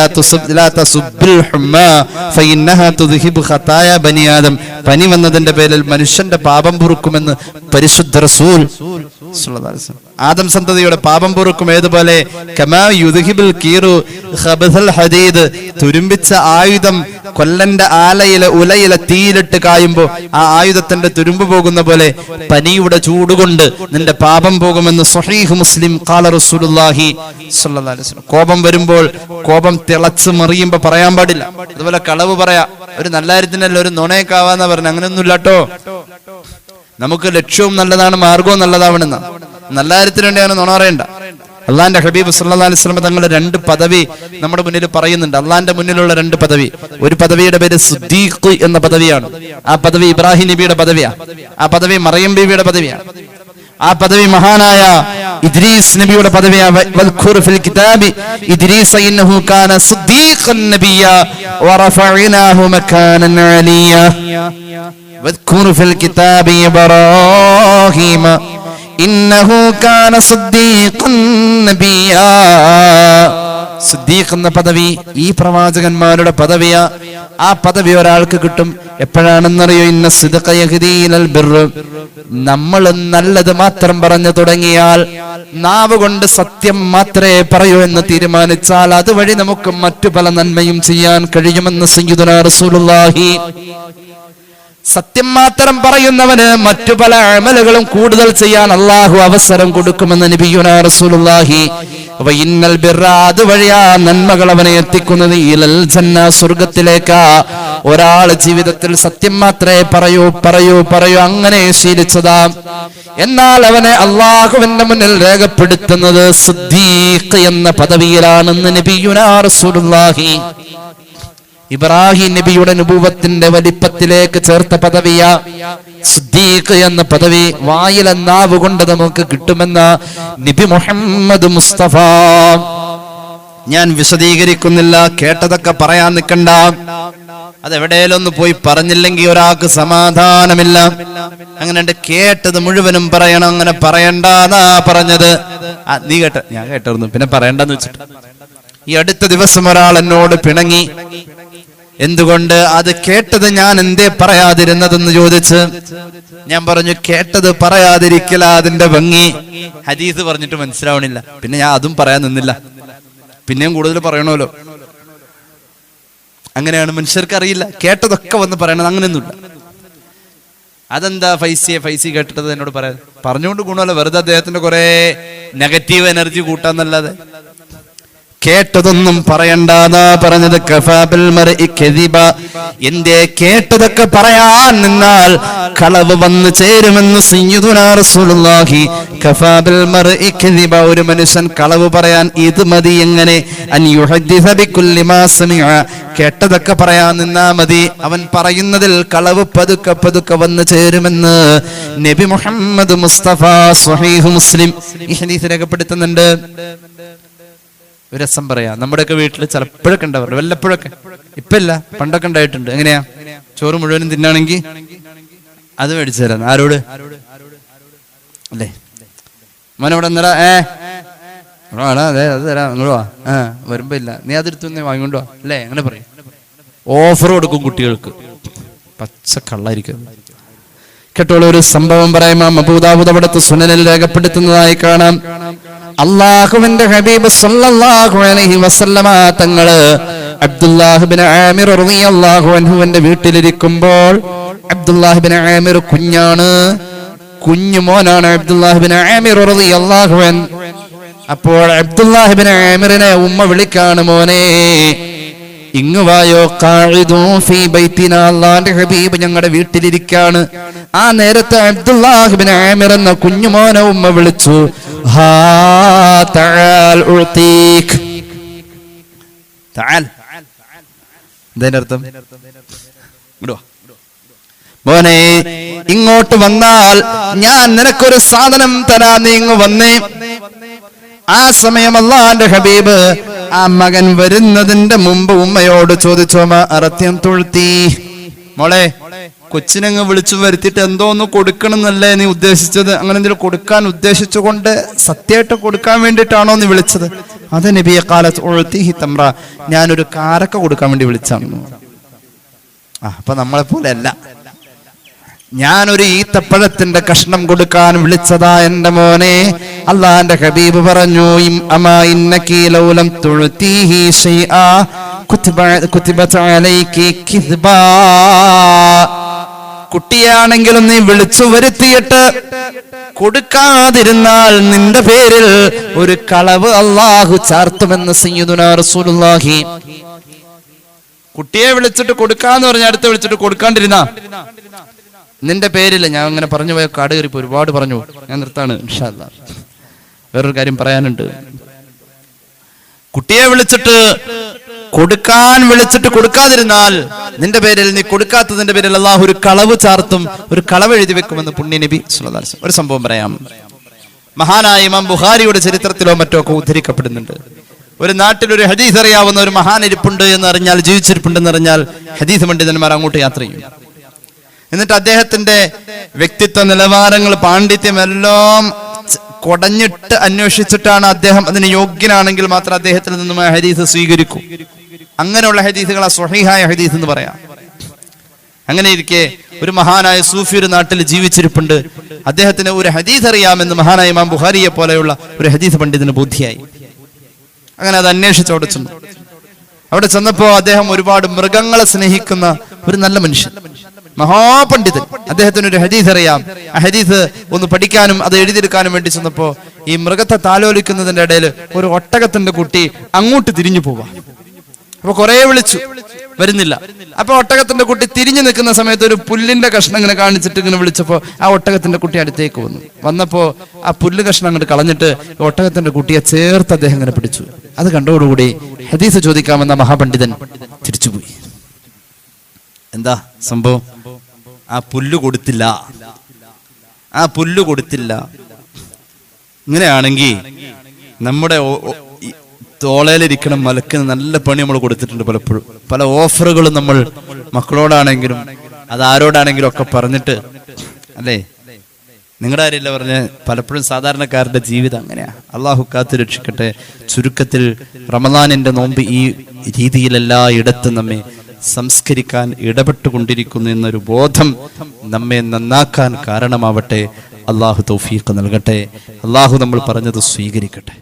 പനി വന്നതിന്റെ പേരിൽ മനുഷ്യന്റെ പാപം പൊറുക്കുമെന്ന് പരിശുദ്ധ റസൂൽ. ആദം സന്തതിയുടെ പാപം പൊറുക്കും. ഏതുപോലെ തുരുമ്പിച്ച ആയുധം കൊല്ലന്റെ ഉലയിലെ തീയിലിട്ട് കായുമ്പോ ആ ആയുധത്തിന്റെ തുരുമ്പ് പോകുന്ന പോലെ പനിയുടെ ചൂടുകൊണ്ട് നിന്റെ പാപം പോകുമെന്ന് സ്വഹീഹ് മുസ്ലിം. ഖാല റസൂലുള്ളാഹി സ്വല്ലല്ലാഹു അലൈഹി വസല്ലം. കോപം വരുമ്പോൾ, കോപം തിളച്ച് മറിയുമ്പോ പറയാൻ പാടില്ല. അതുപോലെ കളവ് പറയാ. ഒരു നല്ല കാര്യത്തിനല്ല, ഒരു നുണയൊക്കാവാന്നാ പറഞ്ഞ. അങ്ങനെയൊന്നും ഇല്ലാട്ടോ. നമുക്ക് ലക്ഷ്യവും നല്ലതാണ്, മാർഗവും നല്ലതാവണമെന്ന. നല്ല കാര്യത്തിന് വേണ്ടിയാണ് നുണ പറയണ്ട. അള്ളാന്റെ ഹബീബ് സല്ലല്ലാഹു അലൈഹി വസല്ലം തങ്ങളുടെ 2 പദവി നമ്മുടെ മുന്നിൽ പറയുന്നുണ്ട്. അള്ളാന്റെ മുന്നിലുള്ള 2 പദവി. ഒരു പദവിയുടെ പേര് സിദ്ദീഖ് എന്ന പദവിയാണ്. ആ പദവി ഇബ്രാഹിം നബിയുടെ പദവിയാണ്. ആ പദവി മറിയം ബീവിയുടെ പദവിയാണ്. ആ പദവി മഹാനായ ഇദ്രീസ് നബിയുടെ പദവിയാ. വദ്കുർ ഫിൽ കിതാബി ഇദ്രീസ ഇന്നഹു കാന സിദ്ദീഖൻ നബിയ വറഫഅനാഹു മകാനൻ അലിയ. വദ്കുർ ഫിൽ കിതാബി ഇബ്രാഹീമ ഇന്നഹു കാന സിദ്ദീഖൻ നബിയ. സിദ്ദീഖ് എന്ന പദവി ഈ പ്രവാചകന്മാരുടെ പദവിയാ. ആ പദവി ഒരാൾക്ക് കിട്ടും എപ്പോഴാണെന്നറിയോ? ഇന്ന സിദ്ഖ യഹ്ദീ ഇലൽ ബിർറ്. നമ്മൾ നല്ലത് മാത്രം പറഞ്ഞു തുടങ്ങിയാൽ, നാവ് കൊണ്ട് സത്യം മാത്രമേ പറയൂ എന്ന് തീരുമാനിച്ചാൽ, അതുവഴി നമുക്ക് മറ്റു പല നന്മയും ചെയ്യാൻ കഴിയുമെന്ന് സയ്യിദുനാ റസൂലുള്ളാഹി. സത്യം മാത്രം പറയുന്നവന് മറ്റു പല അമലുകളും കൂടുതൽ ചെയ്യാൻ അള്ളാഹു അവസരം കൊടുക്കുമെന്ന് നബിയുനാ റസൂലുള്ളാഹി. വഇന്നൽ ബിർറ, അതുവഴിയാ നന്മകൾ അവനെ എത്തിക്കുന്നത് ഇലൽ ജന്ന, സ്വർഗത്തിലേക്കാ. ഒരാൾ ജീവിതത്തിൽ സത്യം മാത്രമേ പറയൂ അങ്ങനെ ശീലിച്ചതാ. എന്നാൽ അവനെ അള്ളാഹുവിന്റെ മുന്നിൽ രേഖപ്പെടുത്തുന്നത് സിദ്ദീഖ് എന്ന പദവിയിലാണെന്ന് നബിയുനാ റസൂലുള്ളാഹി. ഇബ്രാഹിം നബിയുടെ നുബുവത്തിന്റെ വലിപ്പത്തിലേക്ക് ചേർത്ത പദവിയ സിദ്ദീഖ് എന്ന പദവി. വായിലെ നാവ് കൊണ്ട് നമുക്ക് കിട്ടുമെന്ന നബി മുഹമ്മദ് മുസ്തഫ. ഞാൻ വിശദീകരിക്കുന്നില്ല, കേട്ടതൊക്കെ പറയാൻ നിൽക്കണ്ട. അതെവിടെയൊന്ന് പോയി പറഞ്ഞില്ലെങ്കിൽ ഒരാൾക്ക് സമാധാനമില്ല. അങ്ങനെ കേട്ടത് മുഴുവനും പറയണം. അങ്ങനെ പറയണ്ടാന്നാ പറഞ്ഞത്. നീ കേട്ട, ഞാൻ കേട്ടിരുന്നു, പിന്നെ പറയണ്ടെന്ന് വെച്ചിട്ട്. ഈ അടുത്ത ദിവസം ഒരാൾ എന്നോട് പിണങ്ങി. എന്തുകൊണ്ട് അത് കേട്ടത് ഞാൻ എന്തേ പറയാതിരുന്നതെന്ന് ചോദിച്ച് ഞാൻ പറഞ്ഞു, കേട്ടത് പറയാതിരിക്കല അതിന്റെ ഭംഗി. ഹദീസ് പറഞ്ഞിട്ട് മനസ്സിലാവണില്ല, പിന്നെ ഞാൻ അതും പറയാൻ നിന്നില്ല. പിന്നെയും കൂടുതൽ പറയണമല്ലോ. അങ്ങനെയാണ്, മനുഷ്യർക്ക് അറിയില്ല. കേട്ടതൊക്കെ വന്ന് പറയണത് അങ്ങനെയൊന്നുമില്ല. അതെന്താ ഫൈസി കേട്ടത് എന്നോട് പറയാൻ പറഞ്ഞുകൊണ്ട് ഗുണമല്ല, വെറുതെ അദ്ദേഹത്തിന്റെ കുറെ നെഗറ്റീവ് എനർജി കൂട്ടാന്നല്ലാതെ. കേട്ടതൊന്നും പറയണ്ടാന്നാ പറഞ്ഞത്. കഫാബിൽ മർഇ കദിബ. എന്തേ കേട്ടതൊക്കെ പറയാൻ നിന്നാൽ കളവ് വന്നു ചേരുമെന്ന് സയ്യിദുനാ റസൂലുള്ളാഹി. കഫാബിൽ മർഇ കദിബ, ഒരു മനുഷ്യൻ കളവ് പറയാൻ ഇത് മതി. എങ്ങനെ? അൻ യുഹദ്ദിസ ബികുല്ലി മാ സമിഅ, കേട്ടതൊക്കെ പറയാൻ നിന്നാ മതി. അവൻ പറയുന്നതിൽ കളവ് പതുക്കെ വന്നു ചേരുമെന്ന് നബി മുഹമ്മദ് മുസ്തഫ. സ്വഹീഹ് മുസ്ലിം ഈ ഹദീസ് രേഖപ്പെടുത്തുന്നുണ്ട്. ഒരു രസം പറയാ, നമ്മുടെയൊക്കെ വീട്ടിൽ ചിലപ്പോഴൊക്കെ ഉണ്ടാവാറുണ്ട്, വല്ലപ്പോഴൊക്കെ. ഇപ്പല്ല, പണ്ടൊക്കെ ഉണ്ടായിട്ടുണ്ട്. എങ്ങനെയാ? ചോറ് മുഴുവനും തിന്നാണെങ്കിൽ അത് മേടിച്ചു തരാം. ആരോട്? അല്ലേ? മോനവിടെ എന്നടാ, അതെ അത് തരാം, അങ്ങോട്ട് വാ. വരുമ്പോ ഇല്ല, നീ അതെടുത്തു വാങ്ങിക്കൊണ്ടോ അല്ലേ? അങ്ങനെ പറയും. ഓഫർ കൊടുക്കും കുട്ടികൾക്ക്. പച്ച കള്ളായിരിക്കും. കേട്ടോളൂ, ഒരു സംഭവം പറയാം. അബൂ ദാവൂദ് അവിടുത്തെ സുനനിൽ രേഖപ്പെടുത്തുന്നതായി കാണാം. അല്ലാഹുവിന്റെ ഹബീബ് സല്ലല്ലാഹു അലൈഹി വസല്ലമ തങ്ങള് അബ്ദുല്ലാഹ് ഇബ്നു ആമിർ റളിയല്ലാഹു അൻഹുവിന്റെ വീട്ടിലിരിക്കുമ്പോൾ, അബ്ദുല്ലാഹ് ഇബ്നു ആമിർ കുഞ്ഞു മോനാണ് അബ്ദുല്ലാഹ് ഇബ്നു ആമിർ റളിയല്ലാഹു അൻഹു. അപ്പോൾ അബ്ദുല്ലാഹ് ഇബ്നു ആമിറിനെ ഉമ്മ വിളിക്കാണ്, മോനെ ഇങ്ങു വായോ. ഖാഇദു ഫീ ബൈതിനാ, അല്ലാഹുവിന്റെ ഹബീബ് ഞങ്ങളുടെ വീട്ടിലിരിക്കാണ്. ആ നേരത്തെ അബ്ദുല്ലാഹ് ഇബ്നു ആമിർ എന്ന കുഞ്ഞുമോനെ ഉമ്മ വിളിച്ചു. ഹാ തആൽ ഉതീക്. തആൽ എന്താ അർത്ഥം? മോനെ ഇങ്ങോട്ട് വന്നാൽ ഞാൻ നിനക്കൊരു സാധനം തരാ, നീ ഇങ്ങ് വന്നേ. ആ സമയം അല്ലാഹുവിന്റെ ഹബീബ് ആ മകൻ വരുന്നതിന്റെ മുമ്പ് ഉമ്മയോട് ചോദിച്ചോ, അറത്യം തുഴ്ത്തി, മോളെ കൊച്ചിനങ്ങ് വിളിച്ചു വരുത്തിട്ട് എന്തോ ഒന്ന് കൊടുക്കണം എന്നല്ലേ നീ ഉദ്ദേശിച്ചത്? അങ്ങനെ എന്തെങ്കിലും കൊടുക്കാൻ ഉദ്ദേശിച്ചുകൊണ്ട് സത്യമായിട്ട് കൊടുക്കാൻ വേണ്ടിയിട്ടാണോ നീ വിളിച്ചത്? അത് നബിയെ കാലത്ത് ഉഴ്ത്തിഹി തമ്ര, ഞാനൊരു കാരക്ക കൊടുക്കാൻ വേണ്ടി വിളിച്ചാണ്. അപ്പൊ നമ്മളെ പോലെ അല്ല, ഞാനൊരു ഈത്തപ്പഴത്തിന്റെ കഷ്ണം കൊടുക്കാൻ വിളിച്ചതാ എന്റെ മോനെ. അല്ലാഹുവിന്റെ ഹബീബ് പറഞ്ഞു, അമാ ഇന്നകി ലൗലം തുഴ്തീഹി ശൈആ കുതിബത അലൈകി കിസ്ബാ. കുട്ടിയാണെങ്കിലും നീ വിളിച്ചു വരുത്തിയിട്ട് കൊടുക്കാതിരുന്നാൽ നിന്റെ പേരിൽ ഒരു കളവ് അല്ലാഹു ചാർത്തുമെന്ന് സയ്യിദുനാ റസൂലുള്ളാഹി. കുട്ടിയെ വിളിച്ചിട്ട് കൊടുക്കാന്ന് പറഞ്ഞ അടുത്ത് വിളിച്ചിട്ട് കൊടുക്കാണ്ടിരുന്നാ നിന്റെ പേരിൽ, ഞാൻ അങ്ങനെ പറഞ്ഞു പോയ കാട് കയറിപ്പോ ഒരുപാട് പറഞ്ഞു, ഞാൻ നിർത്താണ് ഇൻഷാ അല്ലാഹ്. വേറൊരു കാര്യം പറയാനുണ്ട്. കുട്ടിയെ വിളിച്ചിട്ട് കൊടുക്കാതിരുന്നാൽ നിന്റെ പേരിൽ, നീ കൊടുക്കാത്തതിന്റെ പേരിൽ അല്ലാഹു ഒരു കളവ് ചാർത്തും, ഒരു കളവ് എഴുതി വെക്കുമെന്ന് പുണ്യ നബി സല്ലല്ലാഹു അലൈഹി വസല്ലം. ഒരു സംഭവം പറയാം. മഹാനായ ഇമാം ബുഖാരിയുടെ ചരിത്രത്തിലോ മറ്റോ ഒക്കെ ഉദ്ധരിക്കപ്പെടുന്നുണ്ട്. ഒരു നാട്ടിൽ ഒരു ഹദീസ് അറിയാവുന്ന ഒരു മഹാൻ ഇരിപ്പുണ്ട് എന്ന് അറിഞ്ഞാൽ, ജീവിച്ചിരിപ്പുണ്ടെന്ന് അറിഞ്ഞാൽ ഹദീസ് പണ്ഡിതന്മാർ അങ്ങോട്ട് യാത്ര ചെയ്യും. എന്നിട്ട് അദ്ദേഹത്തിന്റെ വ്യക്തിത്വ നിലവാരങ്ങൾ, പാണ്ഡിത്യം എല്ലാം കൊടഞ്ഞിട്ട് അന്വേഷിച്ചിട്ടാണ് അദ്ദേഹം അതിന് യോഗ്യനാണെങ്കിൽ മാത്രം അദ്ദേഹത്തിൽ നിന്നും ആ ഹദീസ് സ്വീകരിക്കും. അങ്ങനെയുള്ള ഹദീസുകൾ ആ സ്വഹീഹായ ഹദീസ് എന്ന് പറയാം. അങ്ങനെ ഇരിക്കെ ഒരു മഹാനായ സൂഫി ഒരു നാട്ടിൽ ജീവിച്ചിരിപ്പുണ്ട്. അദ്ദേഹത്തിന് ഒരു ഹദീസ് അറിയാമെന്ന് മഹാനായ ഇമാം ബുഖാരിയെ പോലെയുള്ള ഒരു ഹദീസ് പണ്ഡിതന് ബോധ്യായി. അങ്ങനെ അത് അന്വേഷിച്ച് അവിടെ ചെന്നു. അവിടെ ചെന്നപ്പോ അദ്ദേഹം ഒരുപാട് മൃഗങ്ങളെ സ്നേഹിക്കുന്ന ഒരു നല്ല മനുഷ്യൻ, മഹാപണ്ഡിതൻ. അദ്ദേഹത്തിന് ഒരു ഹദീസ് അറിയാം. ആ ഹദീസ് ഒന്ന് പഠിക്കാനും അത് എഴുതിയെടുക്കാനും വേണ്ടി ചെന്നപ്പോ ഈ മൃഗത്തെ താലോലിക്കുന്നതിന്റെ ഇടയിൽ ഒരു ഒട്ടകത്തിന്റെ കുട്ടി അങ്ങോട്ട് തിരിഞ്ഞു പോവാ. അപ്പൊ കുറെ വിളിച്ചു, വരുന്നില്ല. അപ്പൊ ഒട്ടകത്തിന്റെ കുട്ടി തിരിഞ്ഞു നിൽക്കുന്ന സമയത്ത് ഒരു പുല്ലിന്റെ കഷ്ണം ഇങ്ങനെ കാണിച്ചിട്ട് ഇങ്ങനെ വിളിച്ചപ്പോ ആ ഒട്ടകത്തിന്റെ കുട്ടി അടുത്തേക്ക് വന്നപ്പോ ആ പുല്ല് കഷ്ണം അങ്ങോട്ട് കളഞ്ഞിട്ട് ഒട്ടകത്തിന്റെ കുട്ടിയെ ചേർത്ത് അദ്ദേഹം ഇങ്ങനെ പിടിച്ചു. അത് കണ്ടോടുകൂടി ഹദീസ് ചോദിക്കാമെന്ന മഹാപണ്ഡിതൻ തിരിച്ചുപോയി. എന്താ സംഭവം? ആ പുല്ല് കൊടുത്തില്ല. ഇങ്ങനെയാണെങ്കിൽ നമ്മുടെ തോളയിലിരിക്കണം മലക്കിന് നല്ല പണി നമ്മൾ കൊടുത്തിട്ടുണ്ട്. പലപ്പോഴും പല ഓഫറുകളും നമ്മൾ മക്കളോടാണെങ്കിലും അതാരോടാണെങ്കിലും ഒക്കെ പറഞ്ഞിട്ട്, അല്ലേ? നിങ്ങളുടെ കാര്യമില്ല പറഞ്ഞ പലപ്പോഴും സാധാരണക്കാരുടെ ജീവിതം അങ്ങനെയാ. അള്ളാഹു കാത്തു രക്ഷിക്കട്ടെ. ചുരുക്കത്തിൽ റമദാനിന്റെ നോമ്പ് ഈ രീതിയിലെല്ലാ ഇടത്തും നമ്മെ സംസ്കരിക്കാൻ ഇടപെട്ടുകൊണ്ടിരിക്കുന്നു എന്നൊരു ബോധം നമ്മെ നന്നാക്കാൻ കാരണമാവട്ടെ. അള്ളാഹു തൗഫീഖ് നൽകട്ടെ. അള്ളാഹു നമ്മൾ പറഞ്ഞത് സ്വീകരിക്കട്ടെ.